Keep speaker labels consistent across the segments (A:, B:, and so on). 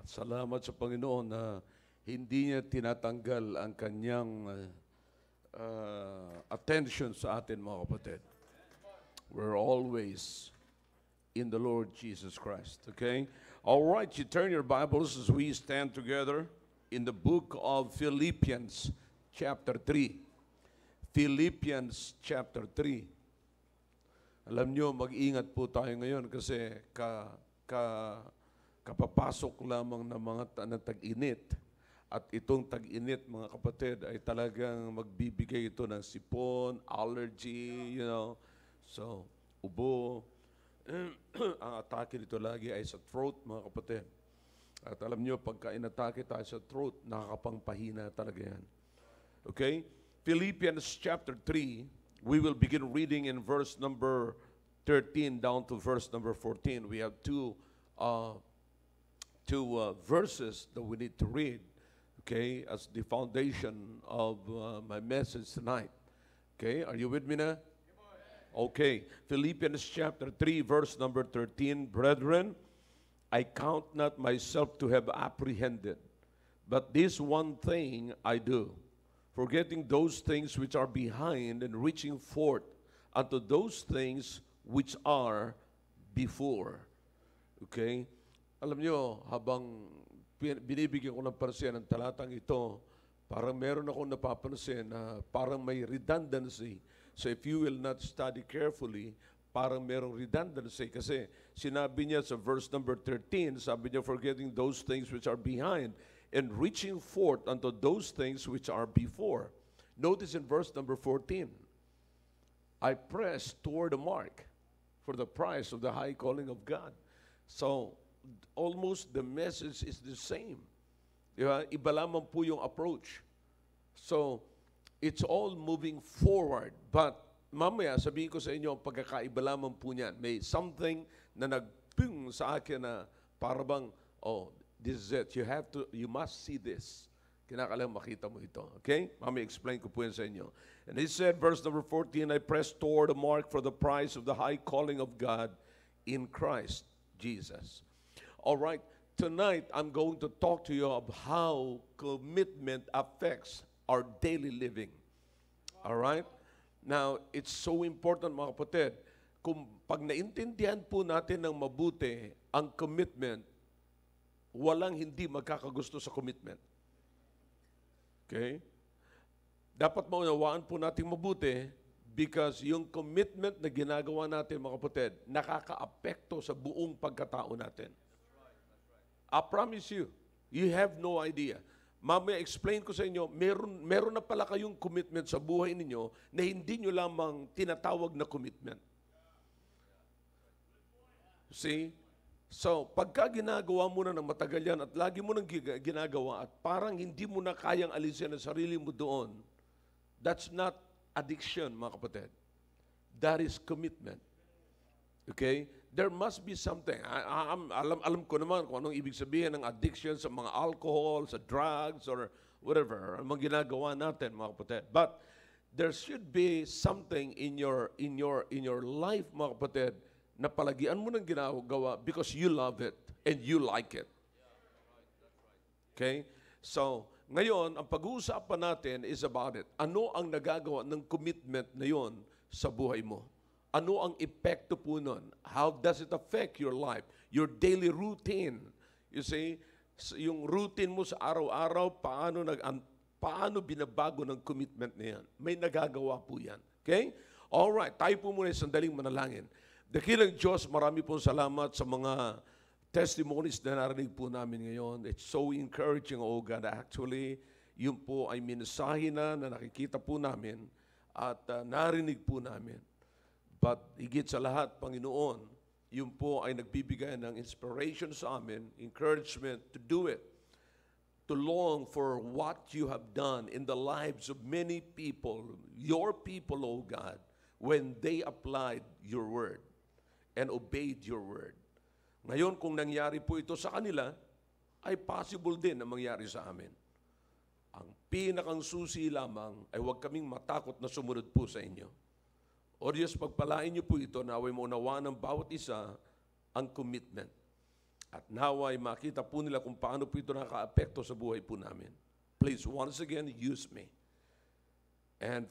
A: Salamat sa Panginoon na hindi niya tinatanggal ang kanyang attention sa atin, mga kapatid. We're always in the Lord Jesus Christ, okay? All right, you turn your Bibles as we stand together in the book of Philippians chapter 3. Philippians chapter 3. Alam nyo, mag-ingat po tayo ngayon kasi kapapasok lamang ng mga tag-init. At itong tag-init, mga kapatid, ay talagang magbibigay ito ng sipon, allergy, So, ubo. Ang atake dito lagi ay sa throat, mga kapatid. At alam nyo, pagka inatake tayo sa throat, nakakapangpahina talaga yan. Okay? Philippians chapter 3, we will begin reading in verse number 13 down to verse number 14. We have two verses that we need to read, okay, as the foundation of my message tonight. Okay, are you with me now? Okay, Philippians chapter 3, verse number 13. Brethren, I count not myself to have apprehended, but this one thing I do, forgetting those things which are behind and reaching forth unto those things which are before. Okay? Alam nyo, habang binibigyan ko ng pansin ng talatang ito, parang meron akong napapansin na parang may redundancy. So if you will not study carefully, parang merong redundancy. Kasi sinabi niya sa verse number 13, sabi niya, forgetting those things which are behind and reaching forth unto those things which are before. Notice in verse number 14, I press toward the mark for the prize of the high calling of God. So, almost the message is the same. Diba? Iba lamang po yung approach. So, it's all moving forward. But, mamaya, sabihin ko sa inyo, pagkakaiba lamang po niyan. May something na nagping sa akin na parang, this is it. You must see this. Kinakailangan makita mo ito. Okay? Mami, explain ko po yan sa inyo. And he said, verse number 14, I press toward the mark for the prize of the high calling of God in Christ Jesus. All right. Tonight, I'm going to talk to you about how commitment affects our daily living. All right? Now, it's so important, mga kapatid. Kung pag naintindihan po natin ng mabuti ang commitment, walang hindi magkakagusto sa commitment. Okay? Dapat maunawaan po natin mabuti because yung commitment na ginagawa natin, mga kapatid, nakaka-apekto sa buong pagkatao natin. I promise you, you have no idea. Mamaya explain ko sa inyo, meron na pala kayong commitment sa buhay ninyo na hindi nyo lamang tinatawag na commitment. See? So, pagka ginagawa mo na ng matagal yan at lagi mo nang ginagawa at parang hindi mo na kayang alisin ang sarili mo doon, that's not addiction, mga kapatid. That is commitment. Okay? There must be something. Alam ko naman kung anong ibig sabihin ng addiction sa mga alcohol, sa drugs, or whatever, ang mga ginagawa natin, mga kapatid. But there should be something in your life, mga kapatid, na palagian mo ng ginagawa because you love it and you like it. Okay? So, ngayon, ang pag-uusapan natin is about it. Ano ang nagagawa ng commitment na yon sa buhay mo? Ano ang epekto po nun? How does it affect your life? Your daily routine. You see, yung routine mo sa araw-araw, paano binabago ng commitment na yan? May nagagawa po yan. Okay? Alright, tayo po muna sandaling manalangin. Dakilang Diyos, marami pong salamat sa mga testimonies na narinig po namin ngayon. It's so encouraging, oh God. Actually, yun po ay mensahe na nakikita po namin at narinig po namin. But higit sa lahat, Panginoon, yun po ay nagbibigay ng inspiration sa amin, encouragement to do it, to long for what you have done in the lives of many people, your people, oh God, when they applied your word and obeyed your word. Ngayon, kung nangyari po ito sa kanila, ay possible din na mangyari sa amin. Ang pinakang susi lamang ay huwag kaming matakot na sumunod po sa inyo. O Diyos, pagpalain niyo po ito na away maunawaan ng bawat isa ang commitment. At naway makita po nila kung paano po ito nakaapekto sa buhay po namin. Please, once again, use me. And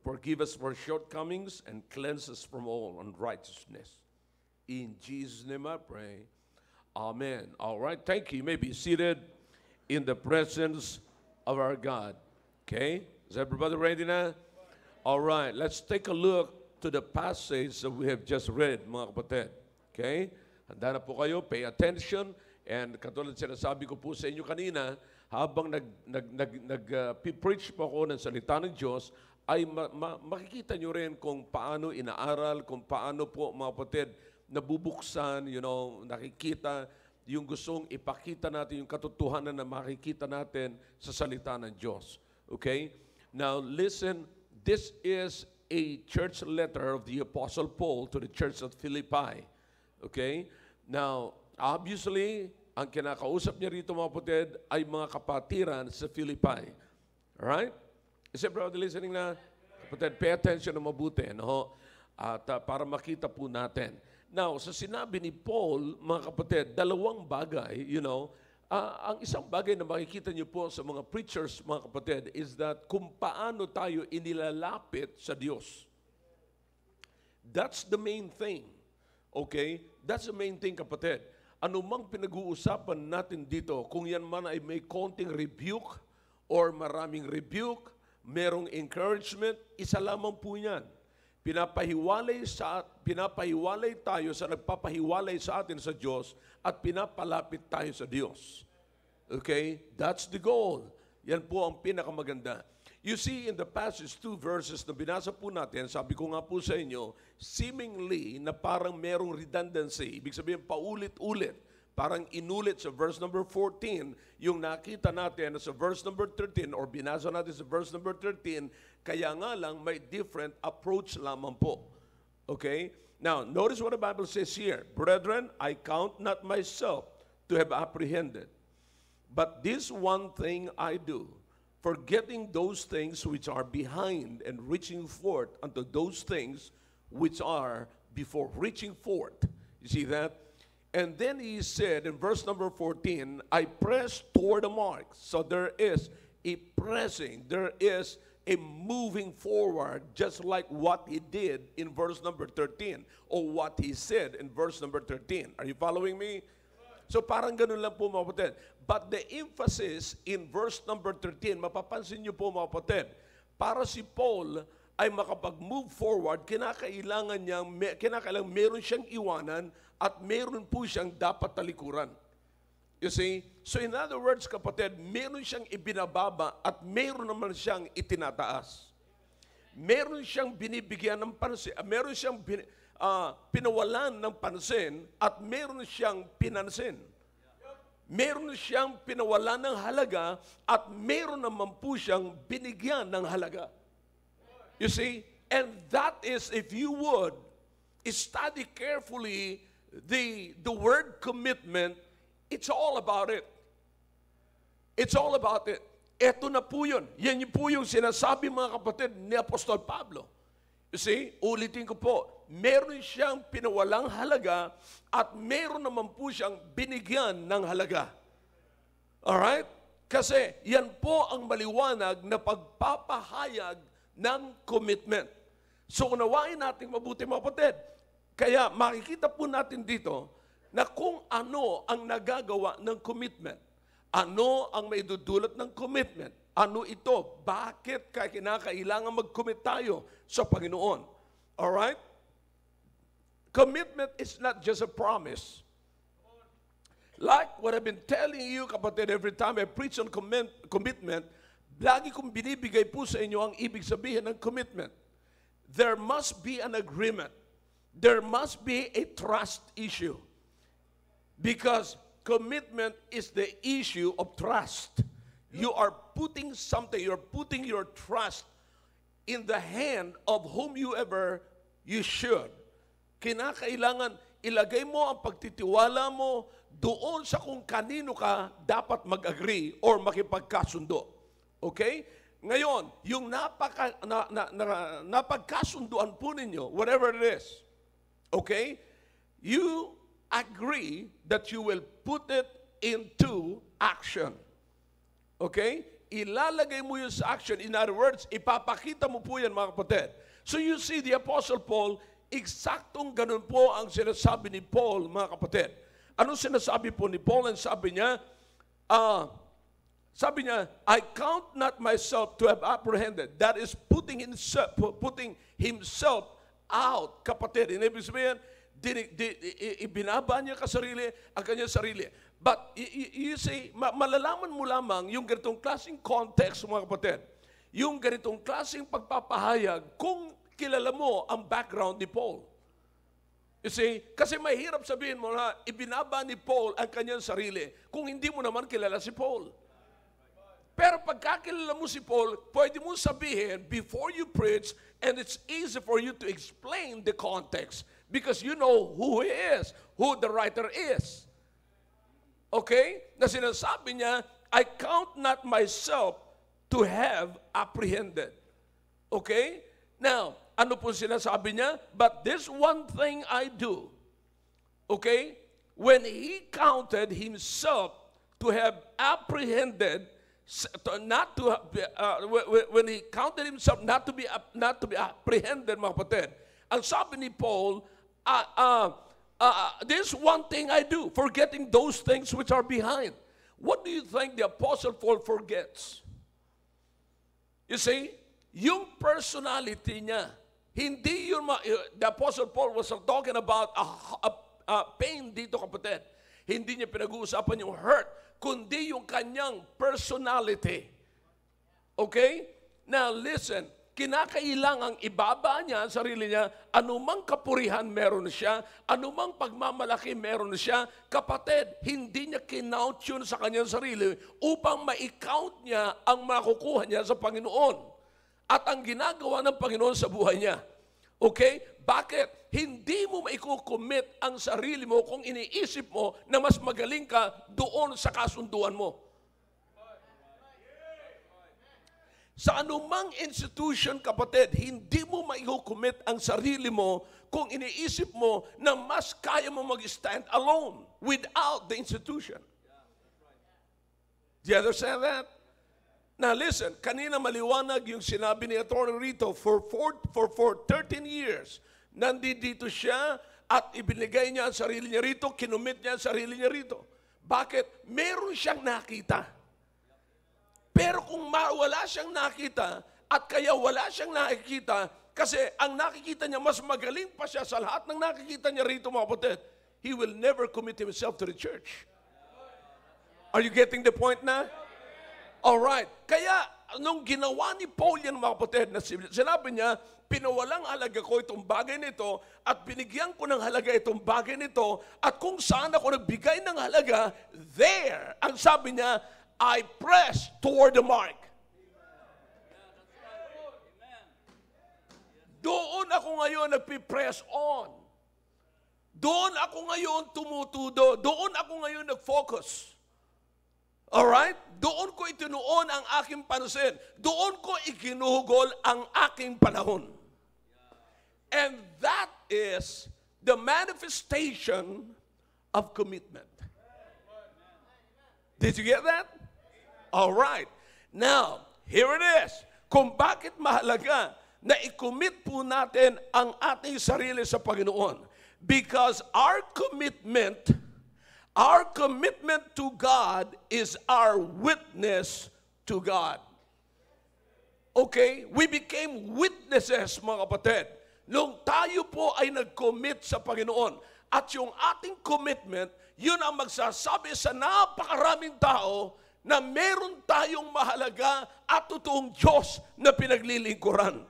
A: forgive us for shortcomings and cleanse us from all unrighteousness. In Jesus' name I pray. Amen. All right, thank you. You may be seated in the presence of our God. Okay? Is everybody ready now? All right, let's take a look to the passage that we have just read, mga kapatid. Okay? Handa na po kayo, pay attention. And katulad sinasabi ko po sa inyo kanina, habang nag-preach po ako ng salita ng Diyos, ay makikita nyo rin kung paano inaaral, kung paano po mga kapatid, nabubuksan, nakikita yung gustong ipakita natin, yung katotohanan na makikita natin sa salita ng Diyos. Okay? Now, listen, this is a church letter of the Apostle Paul to the church at Philippi. Okay? Now, obviously, ang kinakausap niya rito mga kapatid ay mga kapatiran sa Philippi. Alright? Is everybody listening na? Kapatid, pay attention na mabuti. No? At para makita po natin. Now, sa sinabi ni Paul, mga kapatid, dalawang bagay, ang isang bagay na makikita niyo po sa mga preachers, mga kapatid, is that kung paano tayo inilalapit sa Diyos. That's the main thing. Okay? That's the main thing, kapatid. Ano mang pinag-uusapan natin dito, kung yan man ay may konting rebuke or maraming rebuke, merong encouragement, isa lamang po yan. Pinapahiwalay tayo sa nagpapahiwalay sa atin sa Diyos at pinapalapit tayo sa Diyos. Okay? That's the goal. Yan po ang pinakamaganda. You see, in the passage 2 verses na binasa po natin, sabi ko nga po sa inyo, seemingly na parang merong redundancy. Ibig sabihin, paulit-ulit. Parang inulit sa verse number 14, yung nakita natin sa verse number 13, or binasa natin sa verse number 13, kaya nga lang may different approach lamang po. Okay? Now, notice what the Bible says here. Brethren, I count not myself to have apprehended, but this one thing I do, forgetting those things which are behind and reaching forth unto those things which are before. Reaching forth. You see that? And then he said in verse number 14, I press toward the mark. So there is a pressing. There is a moving forward, just like what he did in verse number 13, or what he said in verse number 13. Are you following me? So parang ganun lang po mga kapatid. But the emphasis in verse number 13, mapapansin niyo po mga kapatid, para si Paul ay makapag-move forward, kinakailangan meron siyang iwanan at meron po siyang dapat talikuran. You see? So in other words, kapatid, meron siyang ibinababa at meron naman siyang itinataas. Meron siyang binibigyan ng pansin, meron siyang pinawalan ng pansin at meron siyang pinansin. Meron siyang pinawalan ng halaga at meron naman po siyang binigyan ng halaga. You see? And that is, if you would, study carefully the word commitment, it's all about it. It's all about it. Ito na po yun. Yan po yung sinasabi mga kapatid ni Apostol Pablo. You see? Ulitin ko po. Meron siyang pinawalang halaga at meron naman po siyang binigyan ng halaga. Alright? Kasi yan po ang maliwanag na pagpapahayag ng commitment. So unawain natin mabuti mga kapatid. Kaya makikita po natin dito na kung ano ang nagagawa ng commitment. Ano ang maidudulot ng commitment? Ano ito? Bakit kinakailangan mag-commit tayo sa Panginoon? Alright? Commitment is not just a promise. Like what I've been telling you, kapatid, every time I preach on commitment, lagi kong binibigay po sa inyo ang ibig sabihin ng commitment. There must be an agreement. There must be a trust issue. Because commitment is the issue of trust. You are putting something, you're putting your trust in the hand of whomever you should. Kinakailangan ilagay mo ang pagtitiwala mo doon sa kung kanino ka dapat mag-agree or makipagkasundo. Okay? Ngayon, yung napagkasunduan po ninyo, whatever it is, okay? You agree that you will put it into action. Okay? Ilalagay mo yun sa action. In other words, ipapakita mo po yan, mga kapatid. So you see, the Apostle Paul, eksaktong ganun po ang sinasabi ni Paul, mga kapatid. Anong sinasabi po ni Paul? Ang sabi niya, I count not myself to have apprehended. That is putting himself out, kapatid. Ibig sabihin, ibinaba niya kasarili ang kanyang sarili. But you see, malalaman mo lamang yung ganitong klaseng context, mga kapatid. Yung ganitong klaseng pagpapahayag kung kilala mo ang background ni Paul. You see, kasi mahirap sabihin mo na ibinaba ni Paul ang kanyang sarili kung hindi mo naman kilala si Paul. Pero pagkakilala mo si Paul, pwede mo sabihin before you preach, and it's easy for you to explain the context because you know who he is, who the writer is. Okay? Na sinasabi niya, I count not myself to have apprehended. Okay? Now, ano po sinasabi niya? But this one thing I do. Okay? When he counted himself to have apprehended, when he counted himself not to be apprehended, mga kapatid, ang sabi ni Paul, this one thing I do, forgetting those things which are behind. What do you think the Apostle Paul forgets? You see, yung personality niya, hindi yun, the Apostle Paul was talking about a pain dito, kapatid. Hindi niya pinag-uusapan yung hurt, kundi yung kanyang personality. Okay? Now listen, kinakailangang ibaba niya ang sarili niya, anumang kapurihan meron siya, anumang pagmamalaki meron siya, kapatid, hindi niya kinount yun sa kanyang sarili upang ma-count niya ang makukuha niya sa Panginoon. At ang ginagawa ng Panginoon sa buhay niya. Okay? Bakit? Hindi mo maikukommit ang sarili mo kung iniisip mo na mas magaling ka doon sa kasunduan mo. Sa anumang institution, kapatid, hindi mo maikukommit ang sarili mo kung iniisip mo na mas kaya mo mag-stand alone without the institution. Do you understand that? Now listen, kanina maliwanag yung sinabi ni Atty. Rito, for 13 years, nandito siya at ibinigay niya ang sarili niya rito, kinumit niya ang sarili niya rito. Bakit? Meron siyang nakita. Pero kung wala siyang nakita, at kaya wala siyang nakikita, kasi ang nakikita niya, mas magaling pa siya sa lahat ng nakikita niya rito, mga kapatid, he will never commit himself to the church. Are you getting the point na? Alright. Kaya, nung ginawa ni Paul yan, mga kapatid, na sinabi niya, pinawalang halaga ko itong bagay nito at binigyan ko ng halaga itong bagay nito at kung saan ako nagbigay ng halaga, there, ang sabi niya, I press toward the mark. Doon ako ngayon nagpipress on. Doon ako ngayon tumutudo. Doon ako ngayon nag-focus. Alright? Doon ko itinuon ang aking pansin. Doon ko ikinuhugol ang aking panahon. And that is the manifestation of commitment. Did you get that? Alright. Now, here it is. Kung bakit mahalaga na i-commit po natin ang ating sarili sa Panginoon. Because our commitment to God is our witness to God. Okay? We became witnesses, mga kapatid. Nung tayo po ay nag-commit sa Panginoon, at yung ating commitment, yun ang magsasabi sa napakaraming tao na meron tayong mahalaga at totoong Diyos na pinaglilingkuran.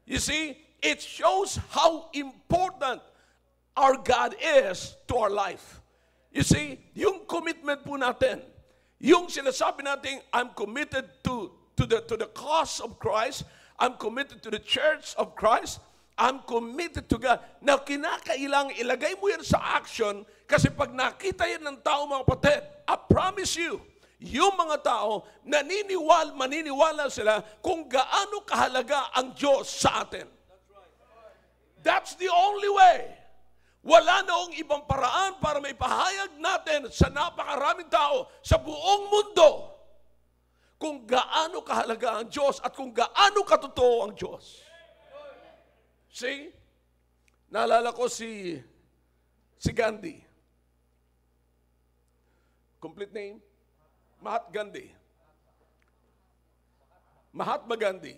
A: You see, it shows how important our God is to our life. You see, yung commitment po natin, yung sinasabi natin, I'm committed to the cause of Christ, I'm committed to the church of Christ, I'm committed to God. Now, kinakailangan ilagay mo yan sa action kasi pag nakita yan ng tao, mga kapatid, I promise you, yung mga tao, maniniwala sila kung gaano kahalaga ang Diyos sa atin. That's the only way. Wala noong ibang paraan para maipahayag natin sa napakaraming tao sa buong mundo kung gaano kahalaga ang Diyos at kung gaano katotoo ang Diyos. See? Naalala ko si Gandhi. Complete name? Mahatma Gandhi.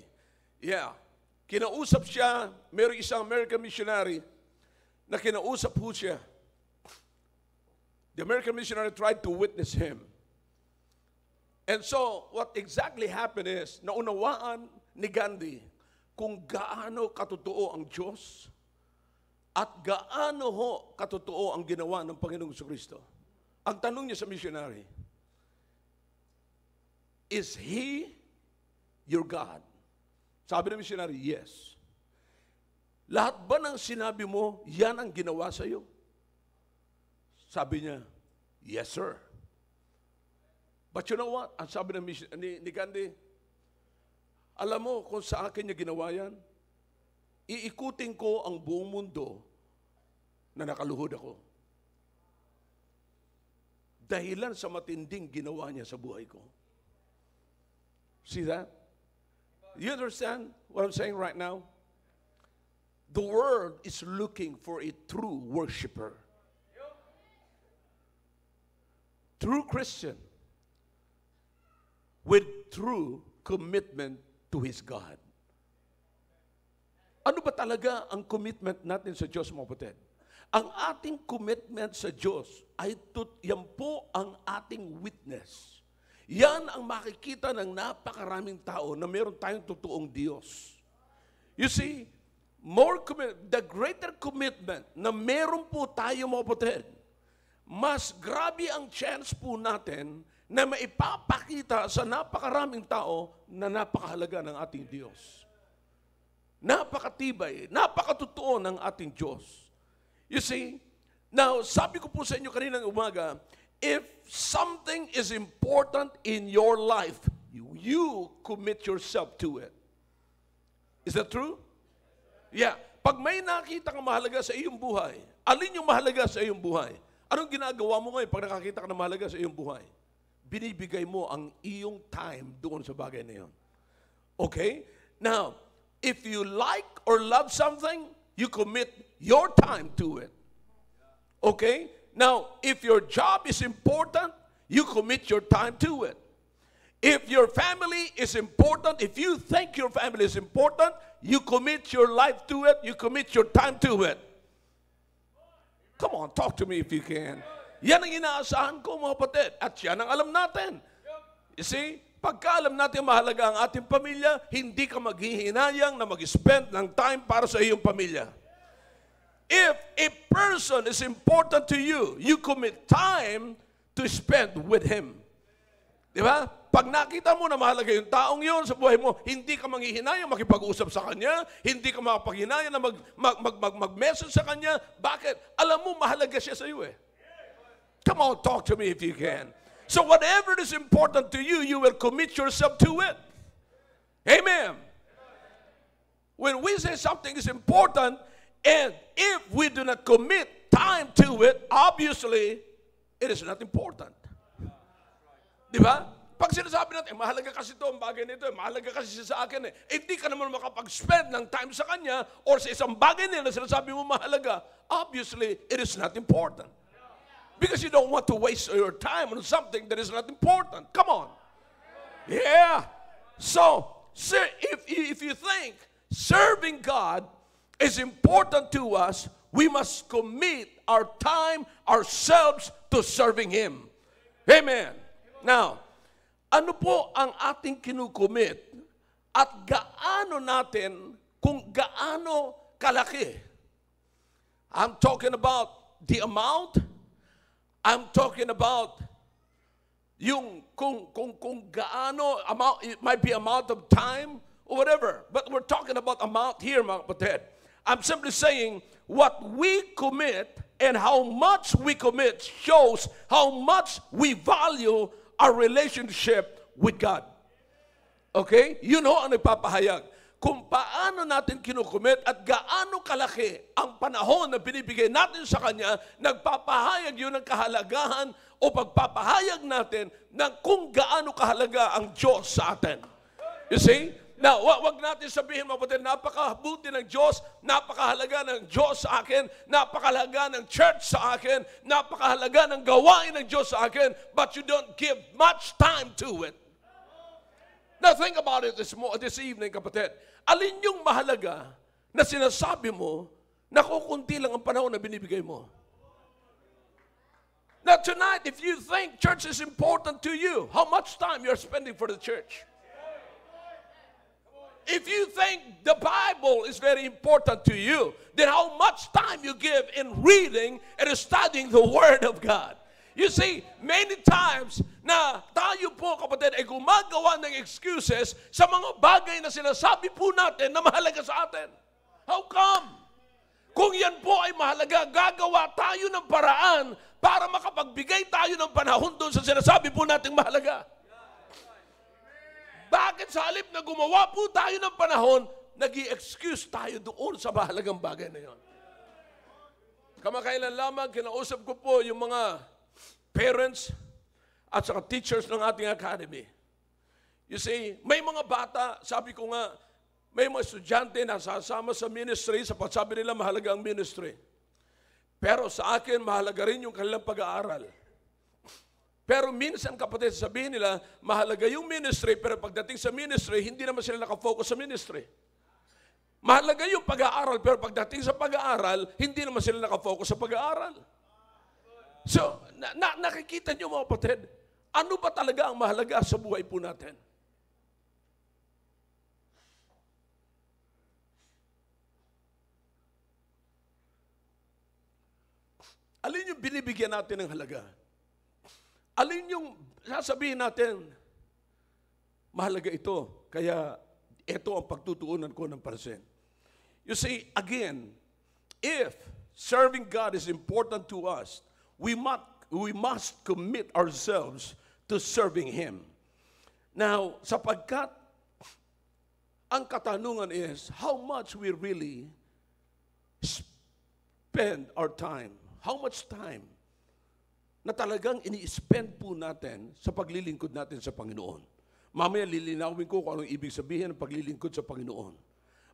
A: Yeah. Kinausap siya, mayroong isang American missionary na kinausap po siya. The American missionary tried to witness him. And so, what exactly happened is, naunawaan ni Gandhi kung gaano katotoo ang Diyos at gaano ho katotoo ang ginawa ng Panginoong Jesucristo. Ang tanong niya sa missionary, is He your God? Sabi ng missionary, yes. Lahat ba ng sinabi mo, yan ang ginawa sa iyo? Sabi niya, yes, sir. But you know what? Ang sabi ng ni Gandhi, alam mo kung sa akin niya ginawa yan? Iikutin ko ang buong mundo na nakaluhod ako. Dahilan sa matinding ginawa niya sa buhay ko. See that? You understand what I'm saying right now? The world is looking for a true worshiper. True Christian with true commitment to his God. Ano ba talaga ang commitment natin sa Diyos, mga kapatid? Ang ating commitment sa Diyos ay yan po ang ating witness. Yan ang makikita ng napakaraming tao na meron tayong totoong Diyos. You see, the greater commitment na meron po tayo, mga kapatid, mas grabe ang chance po natin na maipapakita sa napakaraming tao na napakahalaga ng ating Diyos. Napakatibay, napakatotoo ng ating Diyos. You see, now, sabi ko po sa inyo kaninang umaga, if something is important in your life, you commit yourself to it. Is that true? Yeah. Pag may nakita kang mahalaga sa iyong buhay, alin yung mahalaga sa iyong buhay? Anong ginagawa mo ngayon pag nakakita ka ng mahalaga sa iyong buhay? Binibigay mo ang iyong time doon sa bagay na yun. Okay? Now, if you like or love something, you commit your time to it. Okay? Now, if your job is important, you commit your time to it. If your family is important, if you think your family is important, you commit your life to it, you commit your time to it. Come on, talk to me if you can. Yan ang inaasahan ko, mga kapatid. At yan ang alam natin. You see, pagka alam natin mahalaga ang ating pamilya, hindi ka maghihinayang na mag-spend ng time para sa iyong pamilya. If a person is important to you, you commit time to spend with him. Di ba? Pag nakita mo na mahalaga yung taong yun sa buhay mo, hindi ka manghihinayang makipag-usap sa kanya, hindi ka makapaghinayang na mag-message sa kanya. Bakit? Alam mo, mahalaga siya sa iyo eh. Come on, talk to me if you can. So whatever is important to you, you will commit yourself to it. Amen. When we say something is important, and if we do not commit time to it, obviously, it is not important. Di ba? Pag sinasabi natin, mahalaga kasi ito, ang bagay nito, mahalaga kasi siya sa akin eh. Hindi ka naman makapag-spend ng time sa kanya or sa isang bagay nila na sinasabi mo mahalaga, obviously, it is not important. Because you don't want to waste your time on something that is not important. Come on. Yeah. So, sir, if you think serving God is important to us, we must commit our time, ourselves to serving Him. Amen. Now, ano po ang ating kinukumit at gaano natin, kung gaano kalaki? I'm talking about the amount. I'm talking about yung kung gaano amount, it might be amount of time or whatever. But we're talking about amount here, mga kapatid. I'm simply saying what we commit and how much we commit shows how much we value our relationship with God. Okay? Yun ho ang nagpapahayag. kung paano natin kinukumit at gaano kalaki ang panahon na binibigay natin sa Kanya, nagpapahayag yun ng kahalagahan o pagpapahayag natin ng kung gaano kahalaga ang Diyos sa atin. You see? Now, wag natin sabihin, mga kapatid, napakabuti ng Diyos, napakahalaga ng Diyos sa akin, napakahalaga ng church sa akin, napakahalaga ng gawain ng Diyos sa akin, but you don't give much time to it. Now, think about it this evening, kapatid. Alin yung mahalaga na sinasabi mo na kukunti lang ang panahon na binibigay mo? Now, tonight, if you think church is important to you, how much time you're spending for the church? If you think the Bible is very important to you, then how much time you give in reading and studying the Word of God? You see, many times na tayo po, kapatid, ay gumagawa ng excuses sa mga bagay na sinasabi po natin na mahalaga sa atin. How come? Kung yan po ay mahalaga, gagawa tayo ng paraan para makapagbigay tayo ng panahon doon sa sinasabi po nating mahalaga. Bakit sa halip na gumawa po tayo ng panahon, nag-i-excuse tayo doon sa mahalagang bagay na yon? Kamakailan lamang, kinausap ko po yung mga parents at saka teachers ng ating academy. You see, may mga bata, sabi ko nga, may mga estudyante na sasama sa ministry sa pagsabi nila mahalaga ang ministry. Pero sa akin, mahalaga rin yung kanilang pag-aaral. Pero minsan, kapatid, sabihin nila, mahalaga yung ministry, pero pagdating sa ministry, hindi naman sila nakafocus sa ministry. Mahalaga yung pag-aaral, pero pagdating sa pag-aaral, hindi naman sila nakafocus sa pag-aaral. So, nakikita niyo mga kapatid, ano ba talaga ang mahalaga sa buhay po natin? Alin yung binibigyan natin ng halaga? Alin yung sasabihin natin, mahalaga ito, kaya ito ang pagtutuunan ko ng pansin. You see, again, if serving God is important to us, we must commit ourselves to serving Him. Now, sapagkat ang katanungan is, how much we really spend our time? How much time na talagang ini-spend po natin sa paglilingkod natin sa Panginoon? Mamaya lilinawin ko kung anong ibig sabihin ng paglilingkod sa Panginoon.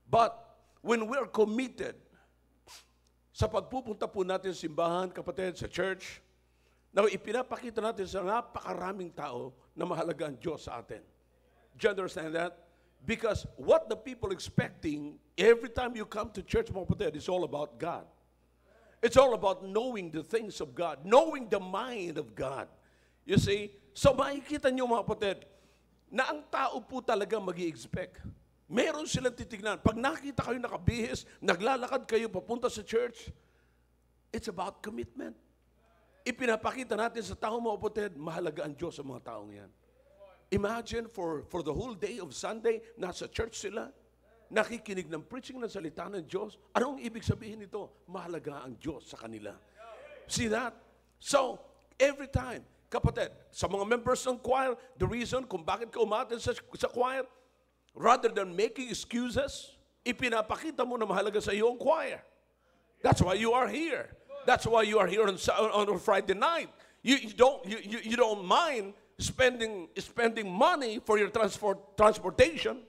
A: But when we're committed sa pagpupunta po natin sa simbahan, kapatid, sa church, na ipinapakita natin sa napakaraming tao na mahalaga ang Diyos sa atin. Do you understand that? Because what the people expecting every time you come to church, mga kapatid, is all about God. It's all about knowing the things of God, knowing the mind of God. You see? So makikita niyo mga kapatid, na ang tao po talaga mag-i-expect. Meron silang titignan. Pag nakita kayo nakabihis, naglalakad kayo papunta sa church, it's about commitment. Ipinapakita natin sa tao mga kapatid, mahalaga ang Diyos sa mga taong yan. Imagine for the whole day of Sunday, nasa church sila, nakikinig ng preaching ng salita ng Diyos. Anong ibig sabihin nito? Mahalaga ang Diyos sa kanila. See that? So, every time, kapatid, sa mga members ng choir, the reason kung bakit ka umaten sa choir, rather than making excuses, ipinapakita mo na mahalaga sa iyo ang choir. That's why you are here. That's why you are here on Friday night. You don't mind spending money for your transportation.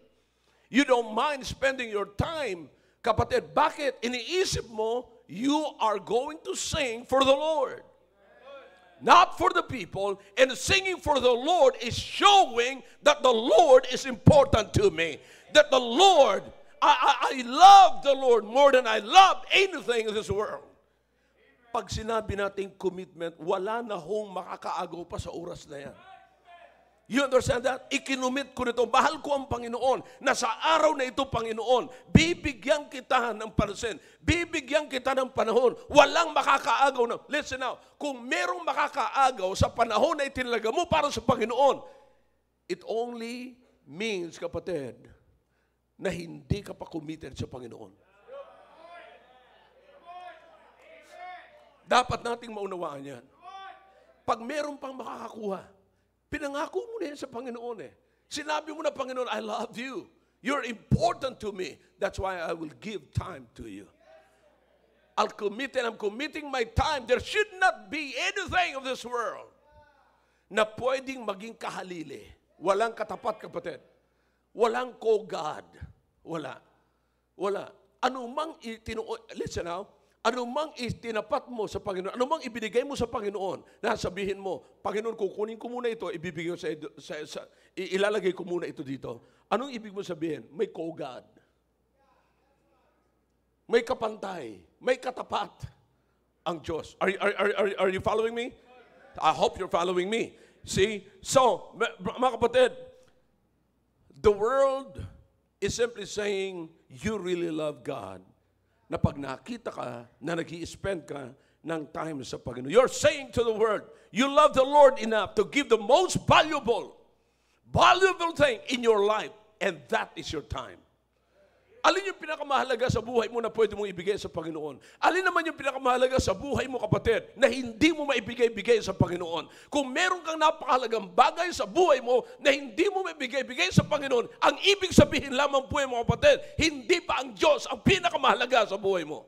A: You don't mind spending your time. Kapatid, bakit? Iniisip mo, you are going to sing for the Lord. Not for the people. And singing for the Lord is showing that the Lord is important to me. That the Lord, I love the Lord more than I love anything in this world. Pag sinabi natin commitment, wala na hong makakaagaw pa sa oras na yan. You understand that? Ikinumit ko nito. Mahal ko ang Panginoon. Na sa araw na ito, Panginoon, bibigyan kita ng pansin. Bibigyan kita ng panahon. Walang makakaagaw na. Listen now. Kung merong makakaagaw sa panahon na itinalaga mo para sa Panginoon, it only means, kapatid, na hindi ka pa committed sa Panginoon. Dapat nating maunawaan yan. Pag meron pang makakakuha, pinangako mo na yan sa Panginoon eh. Sinabi mo na, Panginoon, I love you. You're important to me. That's why I will give time to you. I'll commit, and I'm committing my time. There should not be anything of this world na pwedeng maging kahalili. Walang katapat, kapatid. Walang ko-God. Wala. Wala. Listen now, anumang itinapat mo sa Panginoon, anumang ibinigay mo sa Panginoon, na sabihin mo, Panginoon, kukunin ko muna ito, ibibigay ko ilalagay ko muna ito dito. Anong ibig mo sabihin? May co-God. May kapantay. May katapat ang Diyos. Are you following me? I hope you're following me. See? So, mga kapatid, the world is simply saying, you really love God. Na pag nakita ka, na nag-i-spend ka ng time sa Panginoon. You're saying to the world, you love the Lord enough to give the most valuable thing in your life, and that is your time. Alin yung pinakamahalaga sa buhay mo na pwede mong ibigay sa Panginoon? Alin naman yung pinakamahalaga sa buhay mo, kapatid, na hindi mo maibigay-bigay sa Panginoon? Kung meron kang napakahalagang bagay sa buhay mo na hindi mo maibigay-bigay sa Panginoon, ang ibig sabihin lamang po, mga kapatid, hindi pa ang Diyos ang pinakamahalaga sa buhay mo.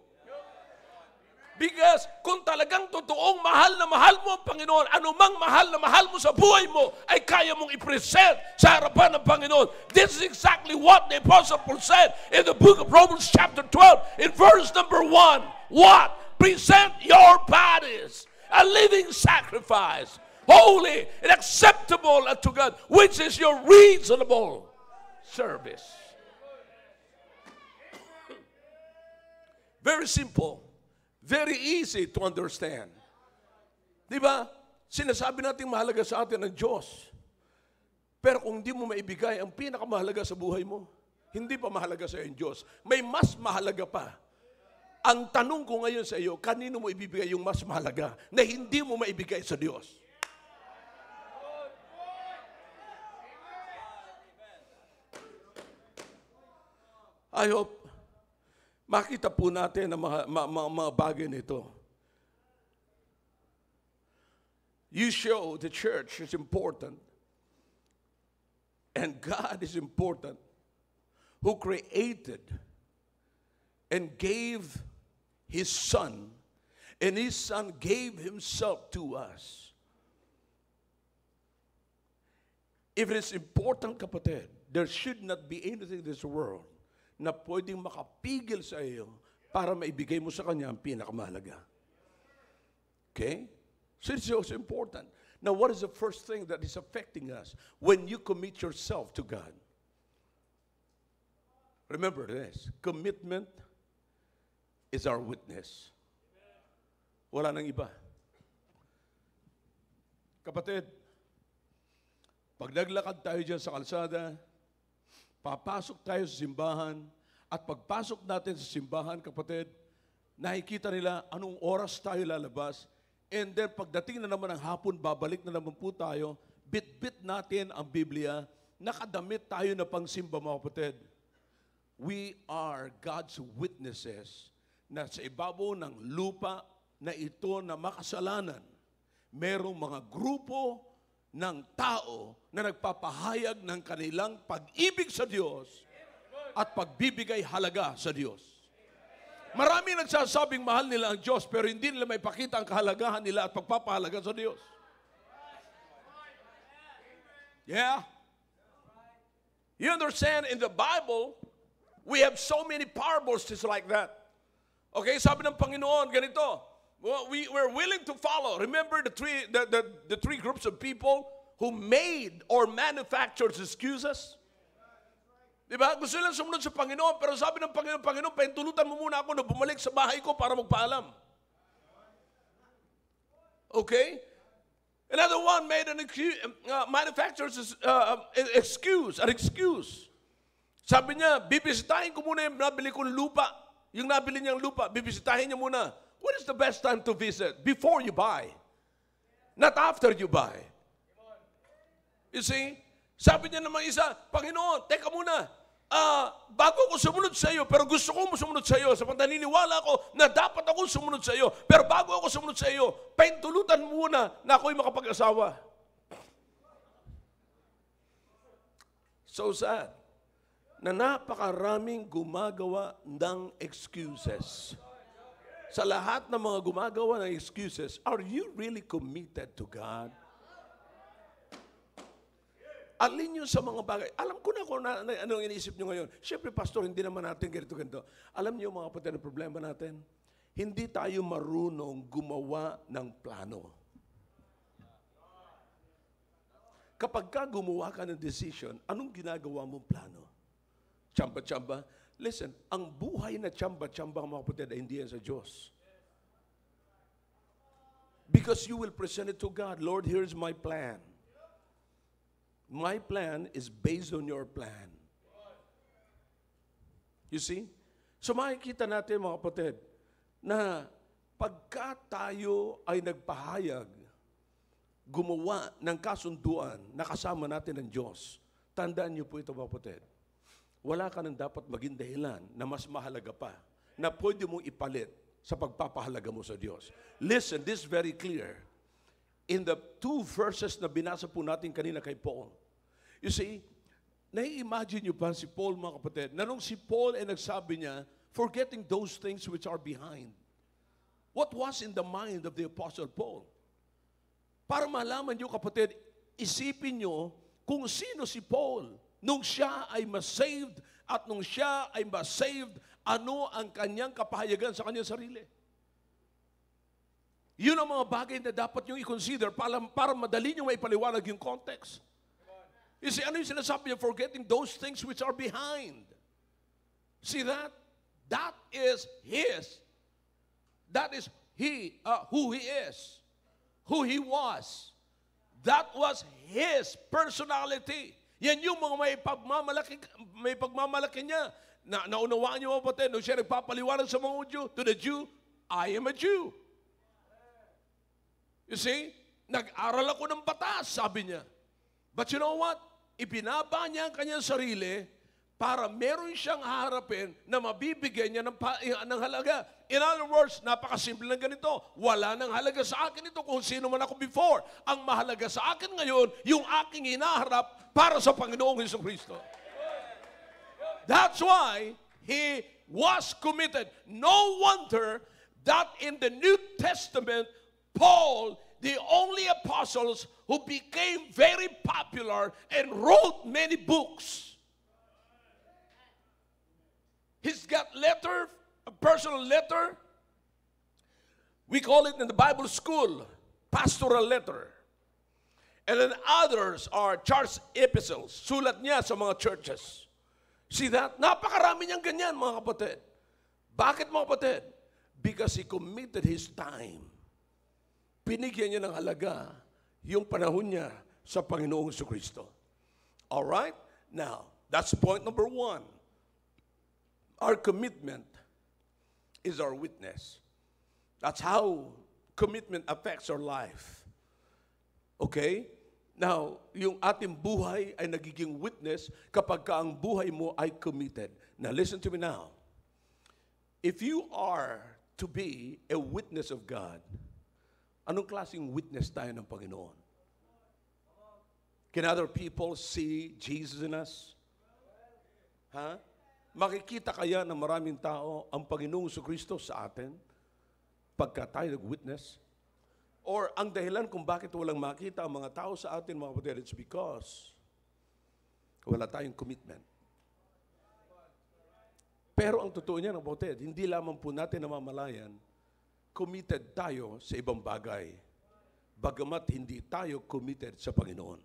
A: Because kung talagang totoong mahal na mahal mo ang Panginoon, anumang mahal na mahal mo sa buhay mo ay kaya mong i-present sa harapan ng Panginoon. This is exactly what the Apostle Paul said in the book of Romans chapter 12 in verse number 1. What? Present your bodies a living sacrifice, holy and acceptable unto God, which is your reasonable service. Very simple. Very easy to understand. Di ba? Sinasabi natin mahalaga sa atin ang Diyos. Pero kung hindi mo maibigay ang pinakamahalaga sa buhay mo, hindi pa mahalaga sa iyo ang Diyos. May mas mahalaga pa. Ang tanong ko ngayon sa iyo, kanino mo ibibigay yung mas mahalaga na hindi mo maibigay sa Diyos? I hope makita po natin ang mga bagay nito. You show the church is important. And God is important, who created and gave His Son. And His Son gave Himself to us. If it is important, kapatid, there should not be anything in this world na pwedeng makapigil sa iyo para maibigay mo sa Kanya ang pinakamahalaga. Okay? So it's also important. Now, what is the first thing that is affecting us when you commit yourself to God? Remember this, commitment is our witness. Wala nang iba. Kapatid, pag naglakad tayo dyan sa kalsada, papasok tayo sa simbahan, at pagpasok natin sa simbahan, kapatid, nakikita nila anong oras tayo lalabas, and then pagdating na naman ng hapon, babalik na naman po tayo, bit-bit natin ang Biblia, nakadamit tayo na pangsimba, mga kapatid. We are God's witnesses na sa ibabaw ng lupa na ito na makasalanan, merong mga grupo ng tao na nagpapahayag ng kanilang pag-ibig sa Diyos at pagbibigay halaga sa Diyos. Marami nagsasabing mahal nila ang Diyos pero hindi nila may pakita ang kahalagahan nila at pagpapahalaga sa Diyos. Yeah? You understand, in the Bible, we have so many parables just like that. Okay, sabi ng Panginoon, ganito, we're willing to follow. Remember the three groups of people who made or manufactured excuses? Diba? Gusto nilang sumunod sa Panginoon, pero sabi ng Panginoon, Panginoon, pahintulutan mo muna ako na bumalik sa bahay ko para magpaalam. Okay? Another one made an manufacturer's excuse. Sabi niya, bibisitahin ko muna yung nabili kong lupa. Yung nabili niyang lupa, bibisitahin niya muna. When is the best time to visit? Before you buy. Not after you buy. You see? Sabi niya naman isa, Panginoon, teka muna, bago ako sumunod sa iyo, pero gusto kong sumunod sa iyo, sapagkat naniniwala ako na dapat ako sumunod sa iyo, pero bago ako sumunod sa iyo, pahintulutan muna na ako'y makapag-asawa. So sad. na napakaraming gumagawa ng excuses. Sa lahat ng mga gumagawa ng excuses, are you really committed to God? Alin yun sa mga bagay? Alam ko na kung anong iniisip nyo ngayon. Siyempre, pastor, hindi naman natin ganito. Alam niyo mga kapatid, ang problema natin, hindi tayo marunong gumawa ng plano. Kapag ka gumawa ka ng decision, anong ginagawa mong plano? Tsamba-tsamba? Listen, ang buhay na tsamba-tsamba, mga kapatid, ay hindi yan sa Diyos. Because you will present it to God. Lord, here's my plan. My plan is based on your plan. You see? So makikita natin, mga kapatid, na pagka tayo ay nagpahayag, gumawa ng kasunduan na kasama natin ng Diyos, tandaan niyo po ito, mga kapatid. Wala ka nang dapat maging dahilan na mas mahalaga pa na pwede mong ipalit sa pagpapahalaga mo sa Diyos. Listen, this is very clear. In the 2 verses na binasa po natin kanina kay Paul, you see, nai-imagine niyo pa si Paul, mga kapatid, na nung si Paul ay nagsabi niya, forgetting those things which are behind. What was in the mind of the Apostle Paul? Para malaman niyo, kapatid, isipin niyo kung sino si Paul. Nung siya ay ma-saved at nung siya ay ma-saved, ano ang kanyang kapahayagan sa kanyang sarili? Yun ang mga bagay na dapat nyo i-consider para madali nyo maipaliwanag yung context. You see, ano yung sinasabi niya? Forgetting those things which are behind. See that? That is His. That is who He is. Who He was. That was His personality. Yan yung mga may pagmamalaki niya. Naunawaan niyo mga kapatid, nung siya nagpapaliwanag sa mga Jew, to the Jew, I am a Jew. You see? Nag-aral ako ng batas, sabi niya. But you know what? Ibinaba niya ang kanyang sarili para meron siyang haharapin na mabibigyan niya ng halaga. In other words, napakasimple lang ganito. Wala nang halaga sa akin ito kung sino man ako before. Ang mahalaga sa akin ngayon, yung aking hinaharap para sa Panginoong Jesucristo. That's why he was committed. No wonder that in the New Testament, Paul, the only apostles who became very popular and wrote many books. He's got a personal letter. We call it in the Bible school, pastoral letter. And then others are church epistles. Sulat niya sa mga churches. See that? Napakarami niyang ganyan, mga kapatid. Bakit, mga kapatid? Because he committed his time. Binigyan niya ng halaga yung panahon niya sa Panginoong Jesucristo. All right? Now, that's point number 1. Our commitment is our witness. That's how commitment affects our life. Okay? Now, yung ating buhay ay nagiging witness kapag ka ang buhay mo ay committed. Now, listen to me now. If you are to be a witness of God, anong klaseng witness tayo ng Panginoon? Can other people see Jesus in us? Huh? Makikita kaya ng maraming tao ang Panginoong Jesucristo sa atin pagka tayo nag-witness? Or ang dahilan kung bakit walang makita ang mga tao sa atin, mga kapatid, it's because wala tayong commitment. Pero ang totoo niya, mga kapatid, hindi lamang po natin namamalayan, committed tayo sa ibang bagay, bagamat hindi tayo committed sa Panginoon.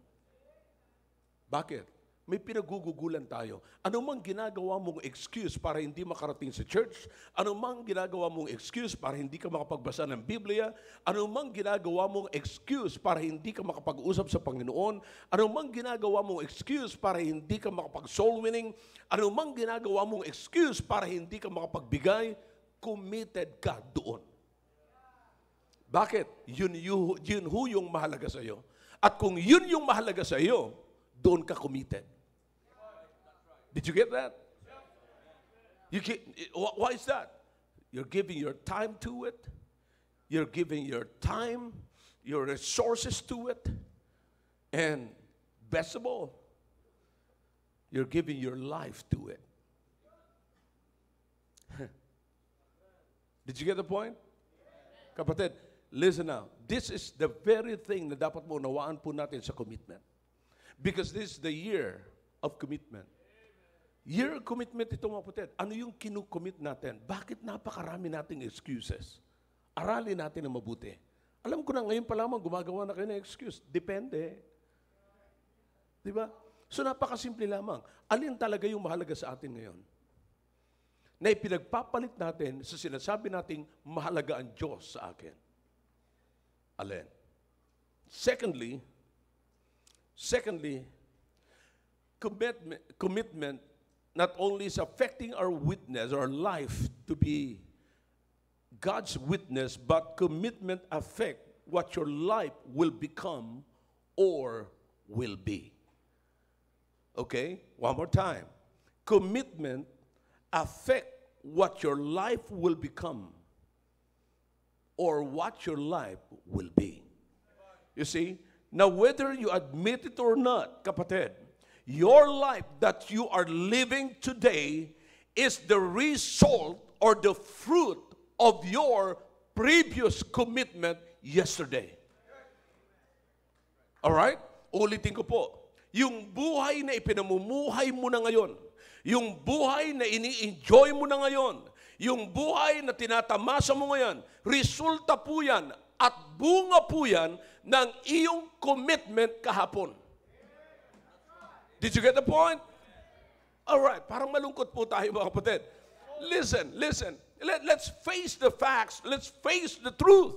A: Bakit? May pinagugugulan tayo. Ano mang ginagawa mong excuse para hindi makarating sa church, ano mang ginagawa mong excuse para hindi ka makapagbasa ng Biblia, ano mang ginagawa mong excuse para hindi ka makapag-usap sa Panginoon, ano mang ginagawa mong excuse para hindi ka makapag-soul winning, ano mang ginagawa mong excuse para hindi ka makapagbigay, committed ka doon. Bakit? Yun yung mahalaga sa iyo. At kung yun yung mahalaga sa iyo, doon ka committed. Did you get that? Why is that? You're giving your time to it. You're giving your time, your resources to it. And best of all, You're giving your life to it. Did you get the point? Kapatid, listen now. This is the very thing na dapat mo nawaan po natin sa commitment. Because this is the year of commitment. Year of commitment ito mga kapatid. Ano yung kinukommit natin? Bakit napakarami nating excuses? Aralin natin na mabuti. Alam ko na ngayon pa lamang gumagawa na kayo ng excuse. Depende. Di ba? So napakasimple lamang. Alin talaga yung mahalaga sa atin ngayon? Na ipinagpapalit natin sa sinasabi nating mahalaga ang Diyos sa akin. Alin? Secondly, commitment not only is affecting our witness, our life to be God's witness, but commitment affect what your life will become or will be. Okay? One more time. Commitment affect what your life will become or what your life will be. You see? Now, whether you admit it or not, kapatid, your life that you are living today is the result or the fruit of your previous commitment yesterday. Alright? Ulitin ko po. Yung buhay na ipinamumuhay mo na ngayon, yung buhay na ini-enjoy mo na ngayon, yung buhay na tinatamasa mo ngayon, resulta po yan at bunga po yan ng iyong commitment kahapon. Did you get the point? Alright, parang malungkot po tayo mga kapatid. Listen. Let's face the facts. Let's face the truth.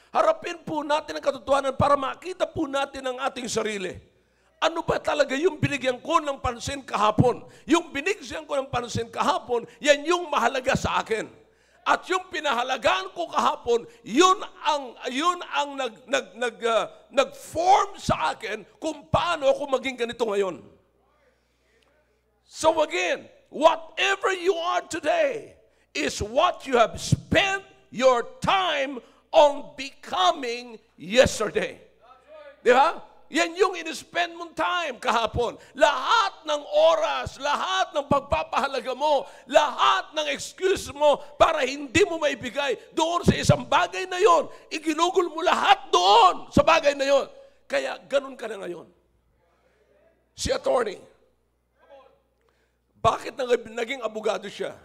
A: Harapin po natin ang katotohanan para makita po natin ang ating sarili. Ano ba talaga yung binigyan ko ng pansin kahapon? Yung binigyan ko ng pansin kahapon, yan yung mahalaga sa akin. At yung pinahalagaan ko kahapon, yun ang nag-form sa akin kung paano ako maging ganito ngayon. So again, whatever you are today is what you have spent your time on becoming yesterday. Di ba? Yan yung in-spend mong time kahapon. Lahat ng oras, lahat ng pagpapahalaga mo, lahat ng excuse mo para hindi mo maibigay doon sa isang bagay na yon, iginugol mo lahat doon sa bagay na yon. Kaya ganun ka na ngayon. Si attorney, bakit naging abogado siya?